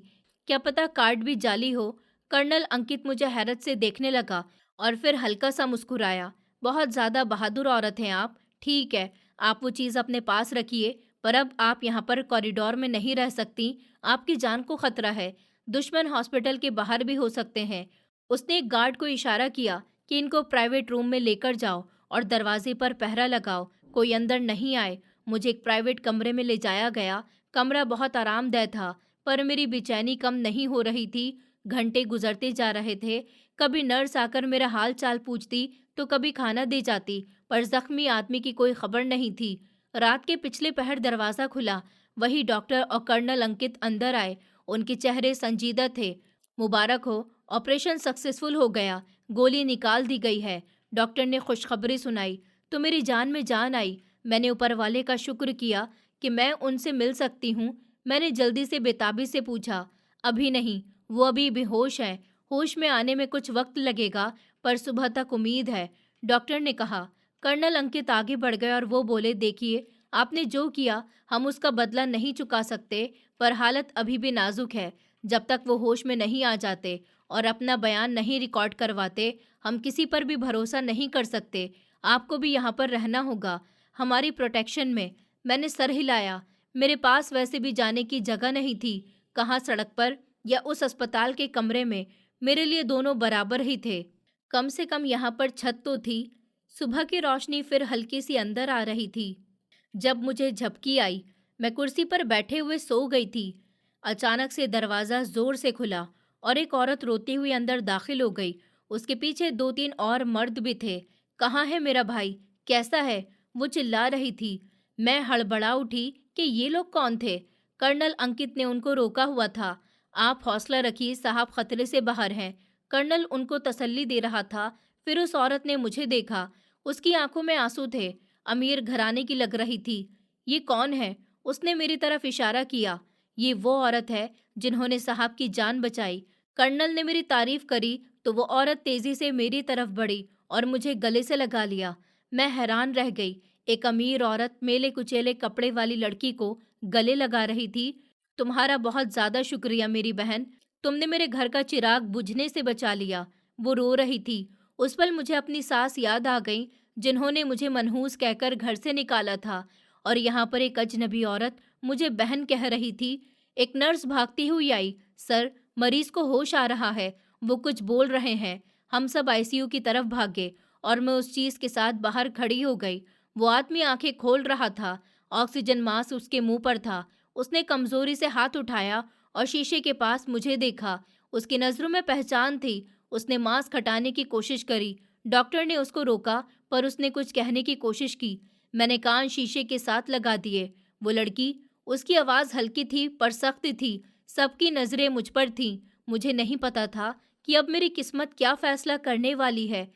क्या पता कार्ड भी जाली हो। कर्नल अंकित मुझे हैरत से देखने लगा और फिर हल्का सा मुस्कुराया। बहुत ज़्यादा बहादुर औरत हैं आप। ठीक है, आप वो चीज़ अपने पास रखिए, पर अब आप यहाँ पर कॉरिडोर में नहीं रह सकती। आपकी जान को खतरा है। दुश्मन हॉस्पिटल के बाहर भी हो सकते हैं। उसने एक गार्ड को इशारा किया कि इनको प्राइवेट रूम में लेकर जाओ और दरवाजे पर पहरा लगाओ, कोई अंदर नहीं आए। मुझे एक प्राइवेट कमरे में ले जाया गया। कमरा बहुत आरामदेह था, पर मेरी बेचैनी कम नहीं हो रही थी। घंटे गुजरते जा रहे थे। कभी नर्स आकर मेरा हाल चाल पूछती तो कभी खाना दे जाती, पर जख्मी आदमी की कोई खबर नहीं थी। रात के पिछले पहर दरवाज़ा खुला। वही डॉक्टर और कर्नल अंकित अंदर आए। उनके चेहरे संजीदा थे। मुबारक हो, ऑपरेशन सक्सेसफुल हो गया, गोली निकाल दी गई है। डॉक्टर ने खुशखबरी सुनाई तो मेरी जान में जान आई। मैंने ऊपर वाले का शुक्र किया कि मैं उनसे मिल सकती हूँ। मैंने जल्दी से बेताबी से पूछा। अभी नहीं, वो अभी बेहोश है। होश में आने में कुछ वक्त लगेगा, पर सुबह तक उम्मीद है, डॉक्टर ने कहा। कर्नल अंकित आगे बढ़ गए और वो बोले, देखिए, आपने जो किया हम उसका बदला नहीं चुका सकते, पर हालत अभी भी नाजुक है। जब तक वो होश में नहीं आ जाते और अपना बयान नहीं रिकॉर्ड करवाते, हम किसी पर भी भरोसा नहीं कर सकते। आपको भी यहाँ पर रहना होगा, हमारी प्रोटेक्शन में। मैंने सर हिलाया। मेरे पास वैसे भी जाने की जगह नहीं थी। कहाँ सड़क पर या उस अस्पताल के कमरे में, मेरे लिए दोनों बराबर ही थे। कम से कम यहाँ पर छत तो थी। सुबह की रोशनी फिर हल्की सी अंदर आ रही थी। जब मुझे झपकी आई, मैं कुर्सी पर बैठे हुए सो गई थी। अचानक से दरवाज़ा जोर से खुला और एक औरत रोती हुई अंदर दाखिल हो गई। उसके पीछे दो तीन और मर्द भी थे। कहाँ है मेरा भाई? कैसा है? वो चिल्ला रही थी। मैं हड़बड़ा उठी कि ये लोग कौन थे। कर्नल अंकित ने उनको रोका हुआ था। आप हौसला रखिए साहब, खतरे से बाहर हैं। कर्नल उनको तसल्ली दे रहा था। फिर उस औरत ने मुझे देखा। उसकी आंखों में आंसू थे। अमीर घराने की लग रही थी। ये कौन है? उसने मेरी तरफ इशारा किया। ये वो औरत है जिन्होंने साहब की जान बचाई। कर्नल ने मेरी तारीफ करी तो वो औरत तेजी से मेरी तरफ बढ़ी और मुझे गले से लगा लिया। मैं हैरान रह गई। एक अमीर औरत मेले कुचेले कपड़े वाली लड़की को गले लगा रही थी। तुम्हारा बहुत ज्यादा शुक्रिया मेरी बहन, तुमने मेरे घर का चिराग बुझने से बचा लिया। वो रो रही थी। उस पल मुझे अपनी सास याद आ गई, जिन्होंने मुझे मनहूस कहकर घर से निकाला था। और यहाँ पर एक अजनबी औरत मुझे बहन कह रही थी। एक नर्स भागती हुई आई। सर, मरीज को होश आ रहा है, वो कुछ बोल रहे हैं। हम सब आईसीयू की तरफ भागे और मैं उस चीज के साथ बाहर खड़ी हो गई। वो आदमी आंखें खोल रहा था। ऑक्सीजन मास्क उसके मुंह पर था। उसने कमजोरी से हाथ उठाया और शीशे के पास मुझे देखा। उसकी नजरों में पहचान थी। उसने मास्क हटाने की कोशिश करी। डॉक्टर ने उसको रोका, पर उसने कुछ कहने की कोशिश की। मैंने कान शीशे के साथ लगा दिए। वो लड़की, उसकी आवाज़ हल्की थी पर सख्त थी। सबकी नज़रें मुझ पर थीं। मुझे नहीं पता था कि अब मेरी किस्मत क्या फैसला करने वाली है।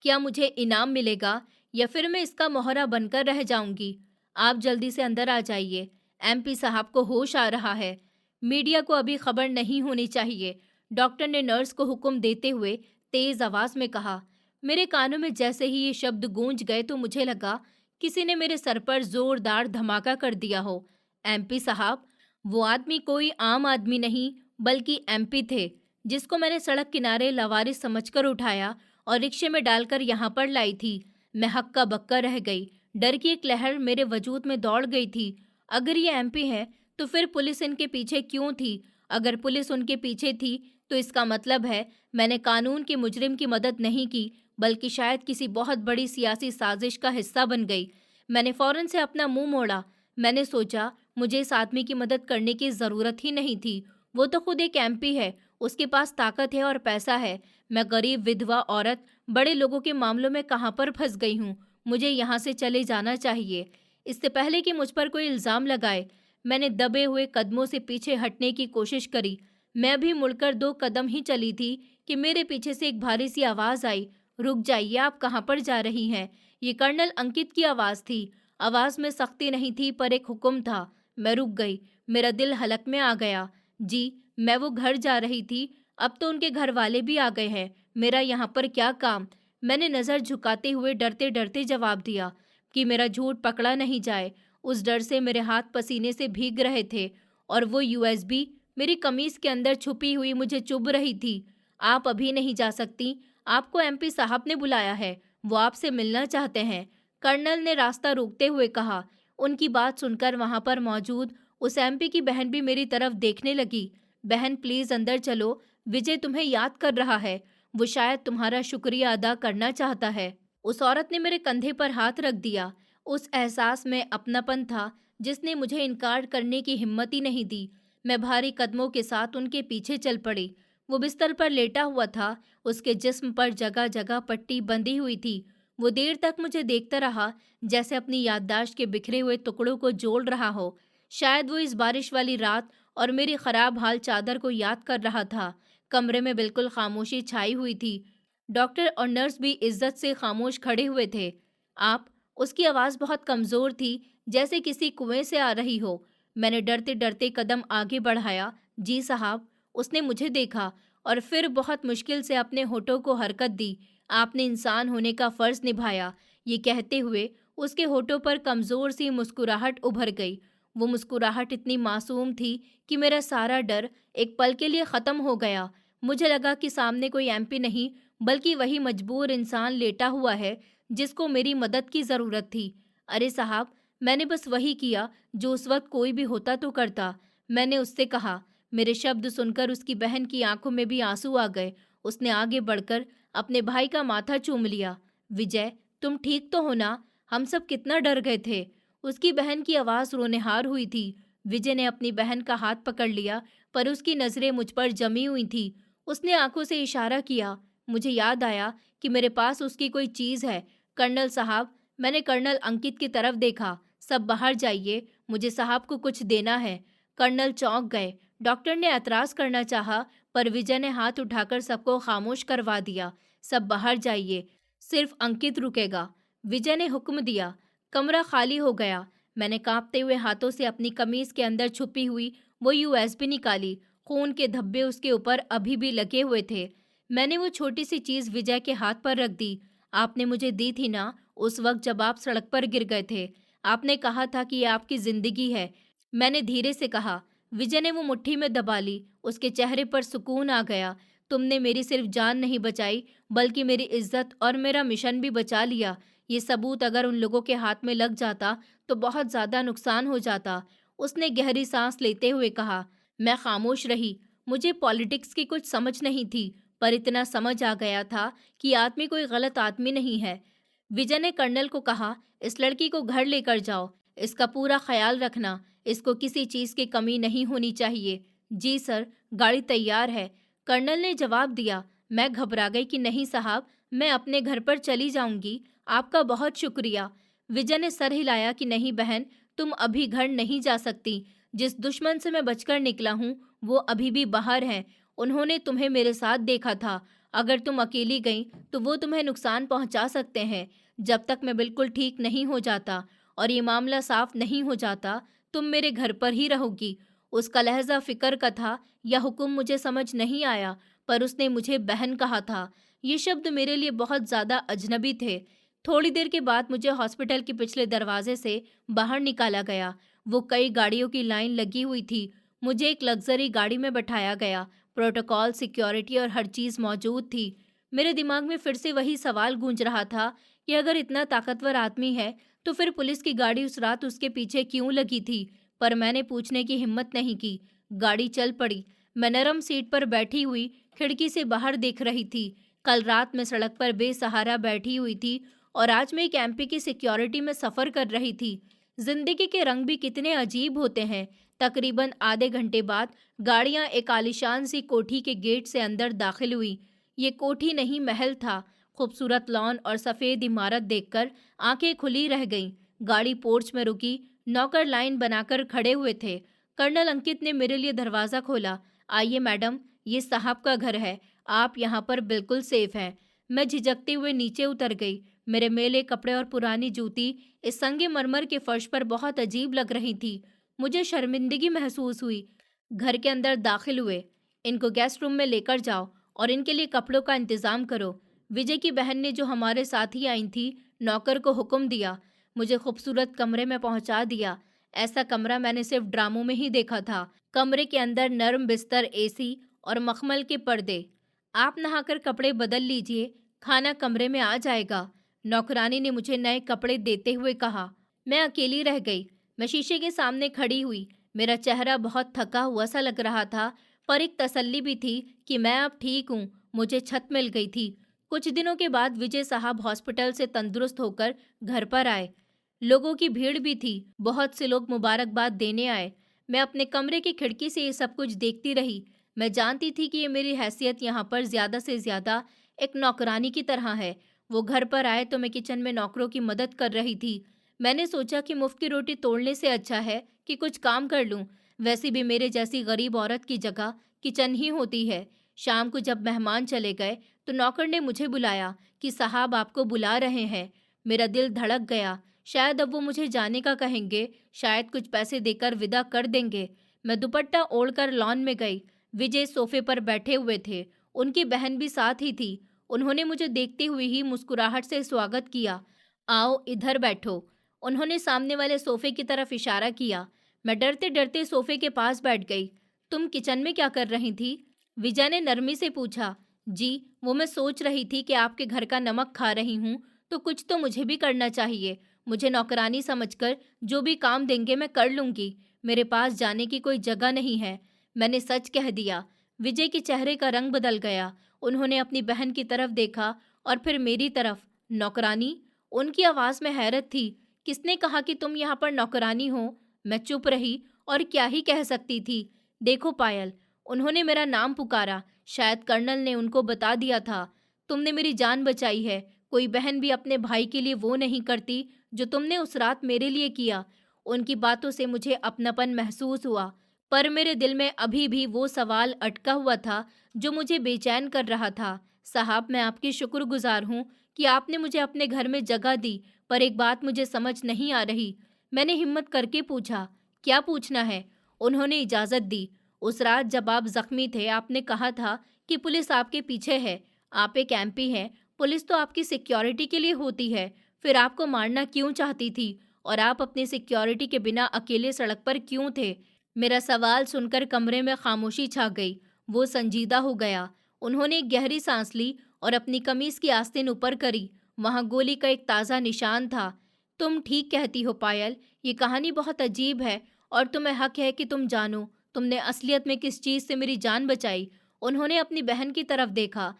क्या मुझे इनाम मिलेगा या फिर मैं इसका मोहरा बनकर रह जाऊंगी? आप जल्दी से अंदर आ जाइए। एमपी साहब को होश आ रहा है। मीडिया को अभी खबर नहीं होनी चाहिए, डॉक्टर ने नर्स को हुक्म देते हुए तेज आवाज में कहा। मेरे कानों में जैसे ही ये शब्द गूंज गए तो मुझे लगा किसी ने मेरे सर पर जोरदार धमाका कर दिया हो। एमपी साहब, वो आदमी कोई आम आदमी नहीं बल्कि एमपी थे, जिसको मैंने सड़क किनारे लवारिस समझकर उठाया और रिक्शे में डालकर यहाँ पर लाई थी। मैं हक्का बक्का रह गई। डर की एक लहर मेरे वजूद में दौड़ गई थी। अगर ये एमपी है तो फिर पुलिस इनके पीछे क्यों थी? अगर पुलिस उनके पीछे थी तो इसका मतलब है मैंने कानून के मुजरिम की मदद नहीं की, बल्कि शायद किसी बहुत बड़ी सियासी साजिश का हिस्सा बन गई। मैंने फौरन से अपना मुंह मोड़ा। मैंने सोचा मुझे इस आदमी की मदद करने की ज़रूरत ही नहीं थी। वो तो खुद एक एमपी है, उसके पास ताकत है और पैसा है। मैं गरीब विधवा औरत बड़े लोगों के मामलों में कहाँ पर फंस गई हूँ। मुझे यहाँ से चले जाना चाहिए। इससे पहले कि मुझ पर कोई इल्ज़ाम लगाए, मैंने दबे हुए कदमों से पीछे हटने की कोशिश करी। मैं भी मुड़कर 2 कदम ही चली थी कि मेरे पीछे से एक भारी सी आवाज़ आई। रुक जाइए, आप कहाँ पर जा रही हैं? ये कर्नल अंकित की आवाज़ थी। आवाज़ में सख्ती नहीं थी पर एक हुक्म था। मैं रुक गई। मेरा दिल हलक में आ गया। जी, मैं वो घर जा रही थी। अब तो उनके घर वाले भी आ गए हैं। मेरा यहाँ पर क्या काम? मैंने नज़र झुकाते हुए डरते डरते जवाब दिया कि मेरा झूठ पकड़ा नहीं जाए। उस डर से मेरे हाथ पसीने से भीग रहे थे और वो यूएसबी मेरी कमीज के अंदर छुपी हुई मुझे चुभ रही थी। आप अभी नहीं जा सकती, आपको एमपी साहब ने बुलाया है, वो आपसे मिलना चाहते हैं, कर्नल ने रास्ता रोकते हुए कहा। उनकी बात सुनकर वहां पर मौजूद उस एमपी की बहन भी मेरी तरफ देखने लगी। बहन प्लीज अंदर चलो, विजय तुम्हें याद कर रहा है, वो शायद तुम्हारा शुक्रिया अदा करना चाहता है। उस औरत ने मेरे कंधे पर हाथ रख दिया। उस एहसास में अपनापन था जिसने मुझे इनकार करने की हिम्मत ही नहीं दी। मैं भारी कदमों के साथ उनके पीछे चल पड़ी। वो बिस्तर पर लेटा हुआ था, उसके जिस्म पर जगह जगह पट्टी बंधी हुई थी। वो देर तक मुझे देखता रहा, जैसे अपनी याददाश्त के बिखरे हुए टुकड़ों को जोड़ रहा हो। शायद वो इस बारिश वाली रात और मेरी खराब हाल चादर को याद कर रहा था। कमरे में बिल्कुल खामोशी छाई हुई थी। डॉक्टर और नर्स भी इज्जत से खामोश खड़े हुए थे। आप, उसकी आवाज़ बहुत कमज़ोर थी, जैसे किसी कुएं से आ रही हो। मैंने डरते डरते कदम आगे बढ़ाया। जी साहब, उसने मुझे देखा और फिर बहुत मुश्किल से अपने होठों को हरकत दी। आपने इंसान होने का फ़र्ज़ निभाया। ये कहते हुए उसके होठों पर कमज़ोर सी मुस्कुराहट उभर गई। वो मुस्कुराहट इतनी मासूम थी कि मेरा सारा डर एक पल के लिए ख़त्म हो गया। मुझे लगा कि सामने कोई एमपी नहीं बल्कि वही मजबूर इंसान लेटा हुआ है जिसको मेरी मदद की ज़रूरत थी। अरे साहब, मैंने बस वही किया जो उस वक्त कोई भी होता तो करता, मैंने उससे कहा। मेरे शब्द सुनकर उसकी बहन की आंखों में भी आंसू आ गए। उसने आगे बढ़कर अपने भाई का माथा चूम लिया। विजय, तुम ठीक तो हो ना? हम सब कितना डर गए थे। उसकी बहन की आवाज़ रोनेहार हुई थी। विजय ने अपनी बहन का हाथ पकड़ लिया, पर उसकी नज़रें मुझ पर जमी हुई थी। उसने आंखों से इशारा किया। मुझे याद आया कि मेरे पास उसकी कोई चीज़ है। कर्नल साहब, मैंने कर्नल अंकित की तरफ देखा। सब बाहर जाइए, मुझे साहब को कुछ देना है। कर्नल चौंक गए। डॉक्टर ने एतराज़ करना चाहा, पर विजय ने हाथ उठाकर सबको खामोश करवा दिया। सब बाहर जाइए, सिर्फ अंकित रुकेगा। विजय ने हुक्म दिया। कमरा खाली हो गया। मैंने कांपते हुए हाथों से अपनी कमीज के अंदर छुपी हुई वो यूएसबी निकाली। खून के धब्बे उसके ऊपर अभी भी लगे हुए थे। मैंने वो छोटी सी चीज़ विजय के हाथ पर रख दी। आपने मुझे दी थी ना, उस वक्त जब आप सड़क पर गिर गए थे। आपने कहा था कि ये आपकी जिंदगी है। मैंने धीरे से कहा। विजय ने वो मुट्ठी में दबा ली। उसके चेहरे पर सुकून आ गया। तुमने मेरी सिर्फ जान नहीं बचाई, बल्कि मेरी इज्जत और मेरा मिशन भी बचा लिया। ये सबूत अगर उन लोगों के हाथ में लग जाता तो बहुत ज़्यादा नुकसान हो जाता। उसने गहरी सांस लेते हुए कहा। मैं खामोश रही। मुझे पॉलिटिक्स की कुछ समझ नहीं थी, पर इतना समझ आ गया था कि आदमी कोई गलत आदमी नहीं है। विजय ने कर्नल को कहा, इस लड़की को घर लेकर जाओ, इसका पूरा ख्याल रखना, इसको किसी चीज़ की कमी नहीं होनी चाहिए। जी सर, गाड़ी तैयार है, कर्नल ने जवाब दिया। मैं घबरा गई कि नहीं साहब, मैं अपने घर पर चली जाऊंगी, आपका बहुत शुक्रिया। विजय ने सर हिलाया कि नहीं बहन, तुम अभी घर नहीं जा सकती। जिस दुश्मन से मैं बचकर निकला हूँ वो अभी भी बाहर है। उन्होंने तुम्हें मेरे साथ देखा था। अगर तुम अकेली गई तो वो तुम्हें नुकसान पहुंचा सकते हैं। जब तक मैं बिल्कुल ठीक नहीं हो जाता और ये मामला साफ नहीं हो जाता, तुम मेरे घर पर ही रहोगी। उसका लहजा फिक्र का था या हुक्म मुझे समझ नहीं आया, पर उसने मुझे बहन कहा था। ये शब्द मेरे लिए बहुत ज़्यादा अजनबी थे। थोड़ी देर के बाद मुझे हॉस्पिटल के पिछले दरवाजे से बाहर निकाला गया। वो कई गाड़ियों की लाइन लगी हुई थी। मुझे एक लग्जरी गाड़ी में बैठाया गया। प्रोटोकॉल, सिक्योरिटी और हर चीज़ मौजूद थी। मेरे दिमाग में फिर से वही सवाल गूंज रहा था कि अगर इतना ताकतवर आदमी है तो फिर पुलिस की गाड़ी उस रात उसके पीछे क्यों लगी थी। पर मैंने पूछने की हिम्मत नहीं की। गाड़ी चल पड़ी। मैं नरम सीट पर बैठी हुई खिड़की से बाहर देख रही थी। कल रात मैं सड़क पर बेसहारा बैठी हुई थी और आज मैं एक एमपी की सिक्योरिटी में सफ़र कर रही थी। जिंदगी के रंग भी कितने अजीब होते हैं। तकरीबन आधे घंटे बाद गाड़ियां एक आलीशान सी कोठी के गेट से अंदर दाखिल हुई। ये कोठी नहीं, महल था। खूबसूरत लॉन और सफ़ेद इमारत देखकर आंखें खुली रह गईं। गाड़ी पोर्च में रुकी। नौकर लाइन बनाकर खड़े हुए थे। कर्नल अंकित ने मेरे लिए दरवाज़ा खोला। आइए मैडम, ये साहब का घर है। आप यहाँ पर बिल्कुल सेफ हैं। मैं झिझकते हुए नीचे उतर गई। मेरे मैले कपड़े और पुरानी जूती इस संगमरमर के फर्श पर बहुत अजीब लग रही थी। मुझे शर्मिंदगी महसूस हुई। घर के अंदर दाखिल हुए। इनको गेस्ट रूम में लेकर जाओ और इनके लिए कपड़ों का इंतजाम करो। विजय की बहन ने, जो हमारे साथ ही आई थी, नौकर को हुक्म दिया। मुझे खूबसूरत कमरे में पहुंचा दिया। ऐसा कमरा मैंने सिर्फ ड्रामों में ही देखा था। कमरे के अंदर नर्म बिस्तर, एसी और मखमल के पर्दे। आप नहाकर कपड़े बदल लीजिए, खाना कमरे में आ जाएगा। नौकरानी ने मुझे नए कपड़े देते हुए कहा। मैं अकेली रह गई। मैं शीशे के सामने खड़ी हुई। मेरा चेहरा बहुत थका हुआ सा लग रहा था, पर एक तसल्ली भी थी कि मैं अब ठीक हूँ। मुझे छत मिल गई थी। कुछ दिनों के बाद विजय साहब हॉस्पिटल से तंदुरुस्त होकर घर पर आए। लोगों की भीड़ भी थी। बहुत से लोग मुबारकबाद देने आए। मैं अपने कमरे की खिड़की से ये सब कुछ देखती रही। मैं जानती थी कि ये मेरी हैसियत यहाँ पर ज़्यादा से ज़्यादा एक नौकरानी की तरह है। वो घर पर आए तो मैं किचन में नौकरों की मदद कर रही थी। मैंने सोचा कि मुफ्त की रोटी तोड़ने से अच्छा है कि कुछ काम कर लूँ। वैसे भी मेरे जैसी गरीब औरत की जगह किचन ही होती है। शाम को जब मेहमान चले गए तो नौकर ने मुझे बुलाया कि साहब आपको बुला रहे हैं। मेरा दिल धड़क गया। शायद अब वो मुझे जाने का कहेंगे, शायद कुछ पैसे देकर विदा कर देंगे। मैं दुपट्टा ओढ़कर लॉन में गई। विजय सोफे पर बैठे हुए थे। उनकी बहन भी साथ ही थी। उन्होंने मुझे देखते हुए ही मुस्कुराहट से स्वागत किया। आओ इधर बैठो। उन्होंने सामने वाले सोफे की तरफ इशारा किया। मैं डरते डरते सोफे के पास बैठ गई। तुम किचन में क्या कर रही थी? विजय ने नरमी से पूछा। जी, वो मैं सोच रही थी कि आपके घर का नमक खा रही हूँ, तो कुछ तो मुझे भी करना चाहिए। मुझे नौकरानी समझकर जो भी काम देंगे मैं कर लूंगी। मेरे पास जाने की कोई जगह नहीं है। मैंने सच कह दिया। विजय के चेहरे का रंग बदल गया। उन्होंने अपनी बहन की तरफ देखा और फिर मेरी तरफ। नौकरानी? उनकी आवाज़ में हैरत थी। किसने कहा कि तुम यहाँ पर नौकरानी हो? मैं चुप रही और क्या ही कह सकती थी। देखो पायल, उन्होंने मेरा नाम पुकारा। शायद कर्नल ने उनको बता दिया था। तुमने मेरी जान बचाई है। कोई बहन भी अपने भाई के लिए वो नहीं करती जो तुमने उस रात मेरे लिए किया। उनकी बातों से मुझे अपनापन महसूस हुआ, पर मेरे दिल में अभी भी वो सवाल अटका हुआ था जो मुझे बेचैन कर रहा था। साहब, मैं आपकी शुक्रगुजार हूँ कि आपने मुझे अपने घर में जगह दी, पर एक बात मुझे समझ नहीं आ रही। मैंने हिम्मत करके पूछा। क्या पूछना है? उन्होंने इजाज़त दी। उस रात जब आप जख्मी थे, आपने कहा था कि पुलिस आपके पीछे है। आप एक एमपी हैं। पुलिस तो आपकी सिक्योरिटी के लिए होती है। फिर आपको मारना क्यों चाहती थी? और आप अपनी सिक्योरिटी के बिना अकेले सड़क पर क्यों थे? मेरा सवाल सुनकर कमरे में खामोशी छा गई। वो संजीदा हो गया। उन्होंने एक गहरी सांस ली और अपनी कमीज की आस्तीन ऊपर करी। वहां गोली का एक ताज़ा निशान था। तुम ठीक कहती हो पायल, ये कहानी बहुत अजीब है और तुम्हें हक है कि तुम जानो तुमने असलियत में किस चीज़ से मेरी जान बचाई। उन्होंने अपनी बहन की तरफ देखा,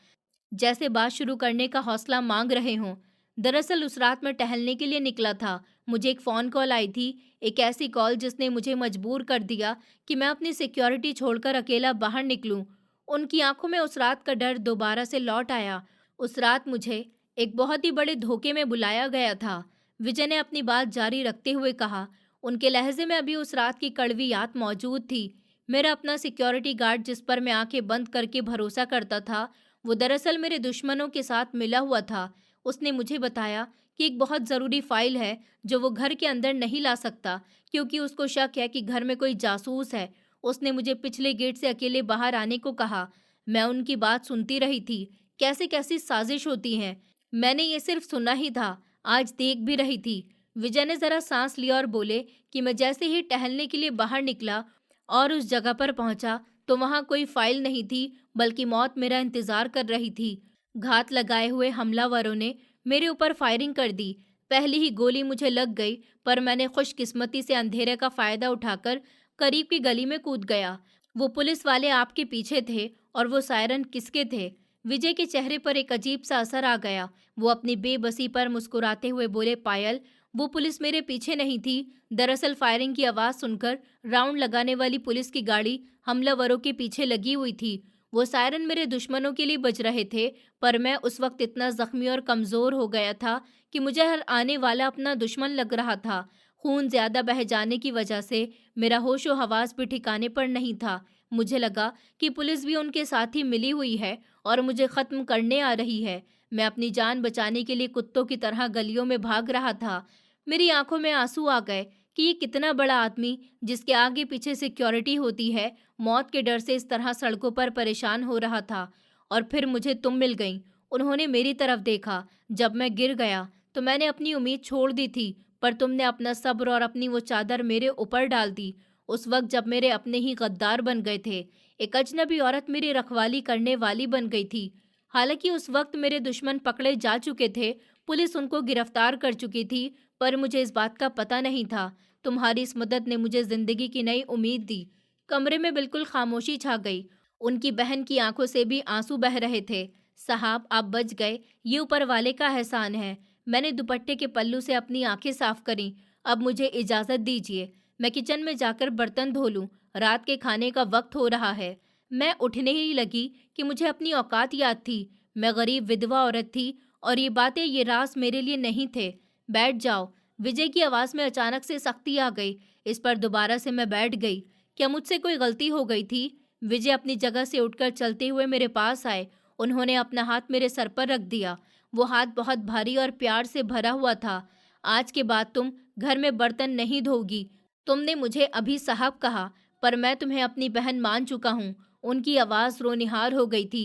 जैसे बात शुरू करने का हौसला मांग रहे हों। दरअसल उस रात मैं टहलने के लिए निकला था। मुझे एक फ़ोन कॉल आई थी, एक ऐसी कॉल जिसने मुझे मजबूर कर दिया कि मैं अपनी सिक्योरिटी छोड़कर अकेला बाहर निकलूं। उनकी आंखों में उस रात का डर दोबारा से लौट आया। उस रात मुझे एक बहुत ही बड़े धोखे में बुलाया गया था। विजय ने अपनी बात जारी रखते हुए कहा। उनके लहजे में अभी उस रात की कड़वी याद मौजूद थी। मेरा अपना सिक्योरिटी गार्ड, जिस पर मैं आंखें बंद करके भरोसा करता था, वो दरअसल मेरे दुश्मनों के साथ मिला हुआ था। उसने मुझे बताया कि एक बहुत ज़रूरी फाइल है जो वो घर के अंदर नहीं ला सकता, क्योंकि उसको शक है कि घर में कोई जासूस है। उसने मुझे पिछले गेट से अकेले बाहर आने को कहा। मैं उनकी बात सुनती रही थी। कैसी कैसी साजिश होती हैं। मैंने ये सिर्फ सुना ही था, आज देख भी रही थी। विजय ने जरा सांस लिया और बोले कि मैं जैसे ही टहलने के लिए बाहर निकला और उस जगह पर पहुंचा तो वहां कोई फाइल नहीं थी, बल्कि मौत मेरा इंतजार कर रही थी। घात लगाए हुए हमलावरों ने मेरे ऊपर फायरिंग कर दी। पहली ही गोली मुझे लग गई, पर मैंने खुशकिस्मती से अंधेरे का फायदा उठाकर करीब की गली में कूद गया। वो पुलिस वाले आपके पीछे थे और वो सायरन किसके थे? विजय के चेहरे पर एक अजीब सा असर आ गया। वो अपनी बेबसी पर मुस्कुराते हुए बोले, पायल, वो पुलिस मेरे पीछे नहीं थी। दरअसल फायरिंग की आवाज सुनकर राउंड लगाने वाली पुलिस की गाड़ी हमलावरों के पीछे लगी हुई थी। वो सायरन मेरे दुश्मनों के लिए बज रहे थे, पर मैं उस वक्त इतना जख्मी और कमजोर हो गया था कि मुझे हर आने वाला अपना दुश्मन लग रहा था। खून ज्यादा बह जाने की वजह से मेरा होशो हवास भी ठिकाने पर नहीं था। मुझे लगा कि पुलिस भी उनके साथ ही मिली हुई है और मुझे खत्म करने आ रही है। मैं अपनी जान बचाने के लिए कुत्तों की तरह गलियों में भाग रहा था। मेरी आंखों में आंसू आ गए कि ये कितना बड़ा आदमी, जिसके आगे पीछे सिक्योरिटी होती है, मौत के डर से इस तरह सड़कों पर परेशान हो रहा था। और फिर मुझे तुम मिल गई। उन्होंने मेरी तरफ देखा। जब मैं गिर गया तो मैंने अपनी उम्मीद छोड़ दी थी, पर तुमने अपना सब्र और अपनी वो चादर मेरे ऊपर डाल दी। उस वक्त जब मेरे अपने ही गद्दार बन गए थे, एक अजनबी औरत मेरी रखवाली करने वाली बन गई थी। हालांकि उस वक्त मेरे दुश्मन पकड़े जा चुके थे, पुलिस उनको गिरफ्तार कर चुकी थी, पर मुझे इस बात का पता नहीं था। तुम्हारी इस मदद ने मुझे जिंदगी की नई उम्मीद दी। कमरे में बिल्कुल खामोशी छा गई। उनकी बहन की आंखों से भी आंसू बह रहे थे। साहब, आप बच गए, ये ऊपर वाले का एहसान है। मैंने दुपट्टे के पल्लू से अपनी आंखें साफ करी। अब मुझे इजाजत दीजिए, मैं किचन में जाकर बर्तन धो लूं। रात के खाने का वक्त हो रहा है। मैं उठने ही लगी कि मुझे अपनी औकात याद थी। मैं गरीब विधवा औरत थी और ये बातें, ये राज मेरे लिए नहीं थे। बैठ जाओ। विजय की आवाज में अचानक से सख्ती आ गई। इस पर दोबारा से मैं बैठ गई। क्या मुझसे कोई गलती हो गई थी? विजय अपनी जगह से उठकर चलते हुए मेरे पास आए। उन्होंने अपना हाथ मेरे सर पर रख दिया। वो हाथ बहुत भारी और प्यार से भरा हुआ था। आज के बाद तुम घर में बर्तन नहीं धोगी। तुमने मुझे अभी साहब कहा, पर मैं तुम्हें अपनी बहन मान चुका हूँ। उनकी आवाज रोनिहार हो गई थी।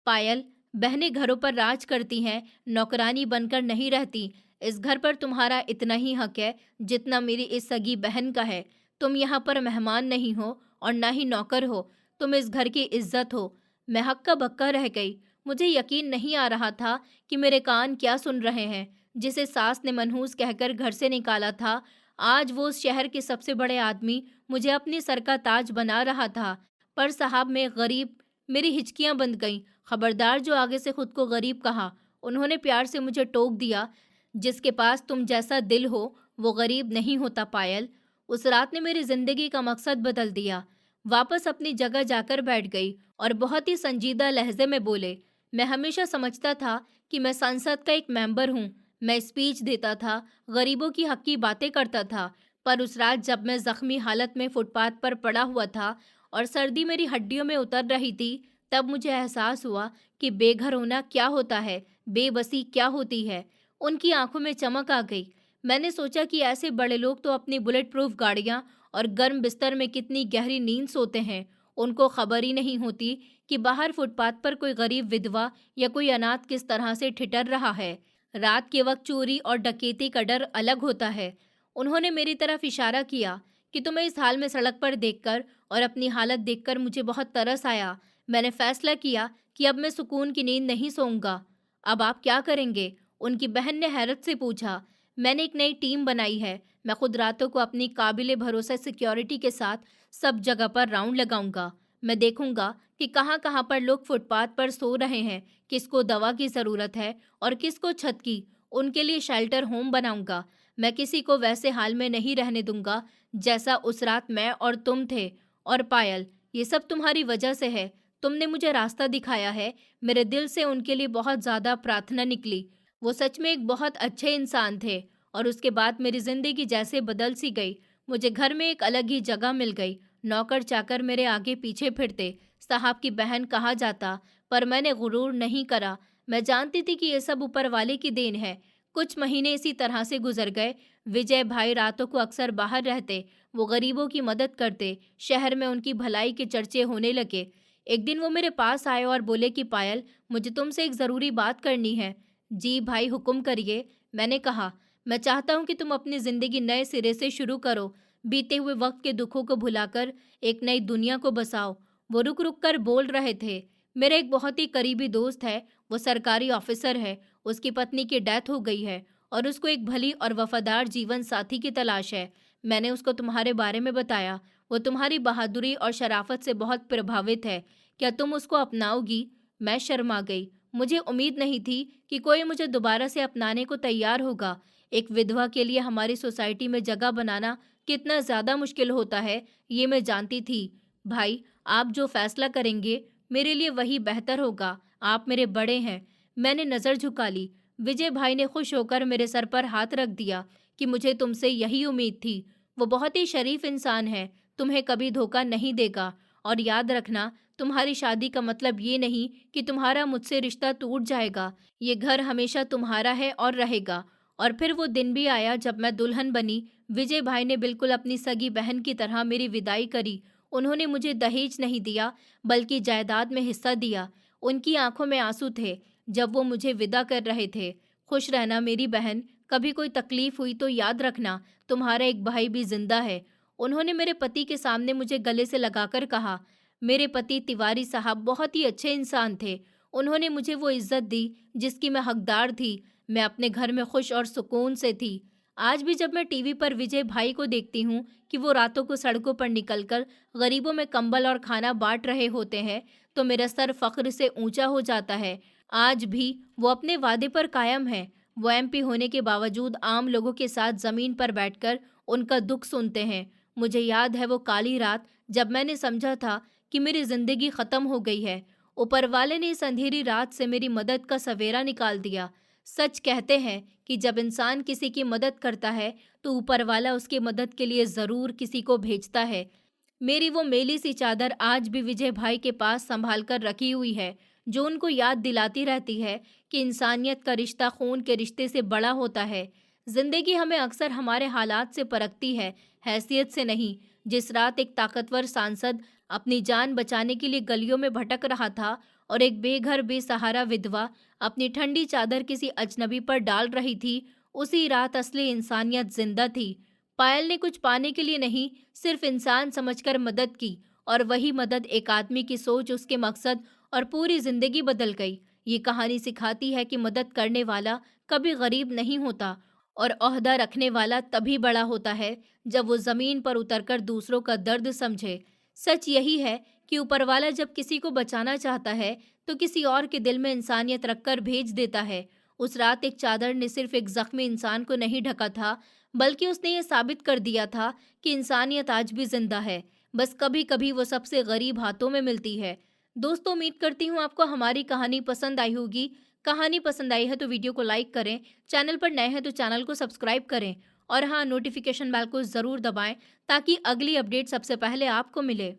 पायल, बहनें घरों पर राज करती हैं, नौकरानी बनकर नहीं रहती। इस घर पर तुम्हारा इतना ही हक है जितना मेरी इस सगी बहन का है। तुम यहाँ पर मेहमान नहीं हो और ना ही नौकर हो, तुम इस घर की इज्जत हो। मैं हक्का बक्का रह गई। मुझे यकीन नहीं आ रहा था कि मेरे कान क्या सुन रहे हैं। जिसे सास ने मनहूस कहकर घर से निकाला था, आज वो उस शहर के सबसे बड़े आदमी मुझे अपने सर का ताज बना रहा था। पर साहब, मैं गरीब। मेरी हिचकियां बंद गईं। खबरदार जो आगे से खुद को गरीब कहा। उन्होंने प्यार से मुझे टोक दिया। जिसके पास तुम जैसा दिल हो वो गरीब नहीं होता पायल। उस रात ने मेरी जिंदगी का मकसद बदल दिया। वापस अपनी जगह जाकर बैठ गई और बहुत ही संजीदा लहजे में बोले, मैं हमेशा समझता था कि मैं संसद का एक मेंबर हूँ। मैं स्पीच देता था, गरीबों की हक की बातें करता था। पर उस रात जब मैं जख्मी हालत में फुटपाथ पर पड़ा हुआ था और सर्दी मेरी हड्डियों में उतर रही थी, तब मुझे एहसास हुआ कि बेघर होना क्या होता है, बेबसी क्या होती है। उनकी आंखों में चमक आ गई। मैंने सोचा कि ऐसे बड़े लोग तो अपनी बुलेट प्रूफ गाड़ियां और गर्म बिस्तर में कितनी गहरी नींद सोते हैं। उनको खबर ही नहीं होती कि बाहर फुटपाथ पर कोई गरीब विधवा या कोई अनाथ किस तरह से ठिठर रहा है। रात के वक्त चोरी और डकैती का डर अलग होता है। उन्होंने मेरी तरफ इशारा किया कि तुम्हें इस हाल में सड़क पर देखकर और अपनी हालत देखकर मुझे बहुत तरस आया। मैंने फैसला किया कि अब मैं सुकून की नींद नहीं सोऊंगा। अब आप क्या करेंगे? उनकी बहन ने हैरत से पूछा। मैंने एक नई टीम बनाई है। मैं खुद रातों को अपनी काबिले भरोसा सिक्योरिटी के साथ सब जगह पर राउंड लगाऊंगा। मैं देखूंगा कि कहाँ कहाँ पर लोग फुटपाथ पर सो रहे हैं, किसको दवा की ज़रूरत है और किसको छत की। उनके लिए शेल्टर होम बनाऊंगा। मैं किसी को वैसे हाल में नहीं रहने दूंगा जैसा उस रात मैं और तुम थे। और पायल, ये सब तुम्हारी वजह से है। तुमने मुझे रास्ता दिखाया है। मेरे दिल से उनके लिए बहुत ज़्यादा प्रार्थना निकली। वो सच में एक बहुत अच्छे इंसान थे। और उसके बाद मेरी ज़िंदगी जैसे बदल सी गई। मुझे घर में एक अलग ही जगह मिल गई। नौकर चाकर मेरे आगे पीछे फिरते। साहब की बहन कहा जाता, पर मैंने गुरूर नहीं करा। मैं जानती थी कि ये सब ऊपर वाले की देन है। कुछ महीने इसी तरह से गुजर गए। विजय भाई रातों को अक्सर बाहर रहते। वो गरीबों की मदद करते। शहर में उनकी भलाई के चर्चे होने लगे। एक दिन वो मेरे पास आए और बोले कि पायल, मुझे तुमसे एक ज़रूरी बात करनी है। जी भाई, हुक्म करिए। मैंने कहा, मैं चाहता हूँ कि तुम अपनी ज़िंदगी नए सिरे से शुरू करो। बीते हुए वक्त के दुखों को भुलाकर एक नई दुनिया को बसाओ। वो रुक रुक कर बोल रहे थे। मेरा एक बहुत ही करीबी दोस्त है, वो सरकारी ऑफिसर है। उसकी पत्नी की डेथ हो गई है और उसको एक भली और वफादार जीवन साथी की तलाश है। मैंने उसको तुम्हारे बारे में बताया। वो तुम्हारी बहादुरी और शराफत से बहुत प्रभावित है। क्या तुम उसको अपनाओगी? मैं शर्मा गई। मुझे उम्मीद नहीं थी कि कोई मुझे दोबारा से अपनाने को तैयार होगा। एक विधवा के लिए हमारी सोसाइटी में जगह बनाना कितना ज़्यादा मुश्किल होता है, ये मैं जानती थी। भाई, आप जो फैसला करेंगे, मेरे लिए वही बेहतर होगा। आप मेरे बड़े हैं। मैंने नज़र झुका ली। विजय भाई ने खुश होकर मेरे सर पर हाथ रख दिया कि मुझे तुमसे यही उम्मीद थी। वो बहुत ही शरीफ इंसान है, तुम्हें कभी धोखा नहीं देगा। और याद रखना, तुम्हारी शादी का मतलब ये नहीं कि तुम्हारा मुझसे रिश्ता टूट जाएगा। ये घर हमेशा तुम्हारा है और रहेगा। और फिर वो दिन भी आया जब मैं दुल्हन बनी। विजय भाई ने बिल्कुल अपनी सगी बहन की तरह मेरी विदाई करी। उन्होंने मुझे दहेज नहीं दिया, बल्कि जायदाद में हिस्सा दिया। उनकी आंखों में आंसू थे जब वो मुझे विदा कर रहे थे। खुश रहना मेरी बहन, कभी कोई तकलीफ हुई तो याद रखना, तुम्हारा एक भाई भी जिंदा है। उन्होंने मेरे पति के सामने मुझे गले से लगाकर कहा। मेरे पति तिवारी साहब बहुत ही अच्छे इंसान थे। उन्होंने मुझे वो इज्जत दी जिसकी मैं हकदार थी। मैं अपने घर में खुश और सुकून से थी। आज भी जब मैं टीवी पर विजय भाई को देखती हूँ कि वो रातों को सड़कों पर निकलकर गरीबों में कंबल और खाना बांट रहे होते हैं, तो मेरा सर फख्र से ऊंचा हो जाता है। आज भी वो अपने वादे पर कायम है। वो एमपी होने के बावजूद आम लोगों के साथ जमीन पर बैठकर उनका दुख सुनते हैं। मुझे याद है वो काली रात जब मैंने समझा था कि मेरी जिंदगी खत्म हो गई है। ऊपर वाले ने इस अंधेरी रात से मेरी मदद का सवेरा निकाल दिया। सच कहते हैं कि जब इंसान किसी की मदद करता है तो ऊपर वाला उसकी मदद के लिए ज़रूर किसी को भेजता है। मेरी वो मेली सी चादर आज भी विजय भाई के पास संभाल कर रखी हुई है, जो उनको याद दिलाती रहती है कि इंसानियत का रिश्ता खून के रिश्ते से बड़ा होता है। जिंदगी हमें अक्सर हमारे हालात से परखती है, हैसियत से नहीं। जिस रात एक ताकतवर सांसद अपनी जान बचाने के लिए गलियों में भटक रहा था और एक बेघर बेसहारा विधवा अपनी ठंडी चादर किसी अजनबी पर डाल रही थी, उसी रात असली इंसानियत जिंदा थी। पायल ने कुछ पाने के लिए नहीं, सिर्फ इंसान समझकर मदद की, और वही मदद एक आदमी की सोच, उसके मकसद और पूरी जिंदगी बदल गई। ये कहानी सिखाती है कि मदद करने वाला कभी गरीब नहीं होता, और ओहदा रखने वाला तभी बड़ा होता है जब वो जमीन पर उतरकर दूसरों का दर्द समझे। सच यही है कि ऊपर वाला जब किसी को बचाना चाहता है तो किसी और के दिल में इंसानियत रखकर भेज देता है। उस रात एक चादर ने सिर्फ एक जख्मी इंसान को नहीं ढका था, बल्कि उसने ये साबित कर दिया था कि इंसानियत आज भी जिंदा है। बस कभी कभी वो सबसे गरीब हाथों में मिलती है। दोस्तों, उम्मीद करती हूँ आपको हमारी कहानी पसंद आई होगी। कहानी पसंद आई है तो वीडियो को लाइक करें, चैनल पर नए हैं तो चैनल को सब्सक्राइब करें, और हाँ, नोटिफिकेशन बेल को ज़रूर दबाएं ताकि अगली अपडेट सबसे पहले आपको मिले।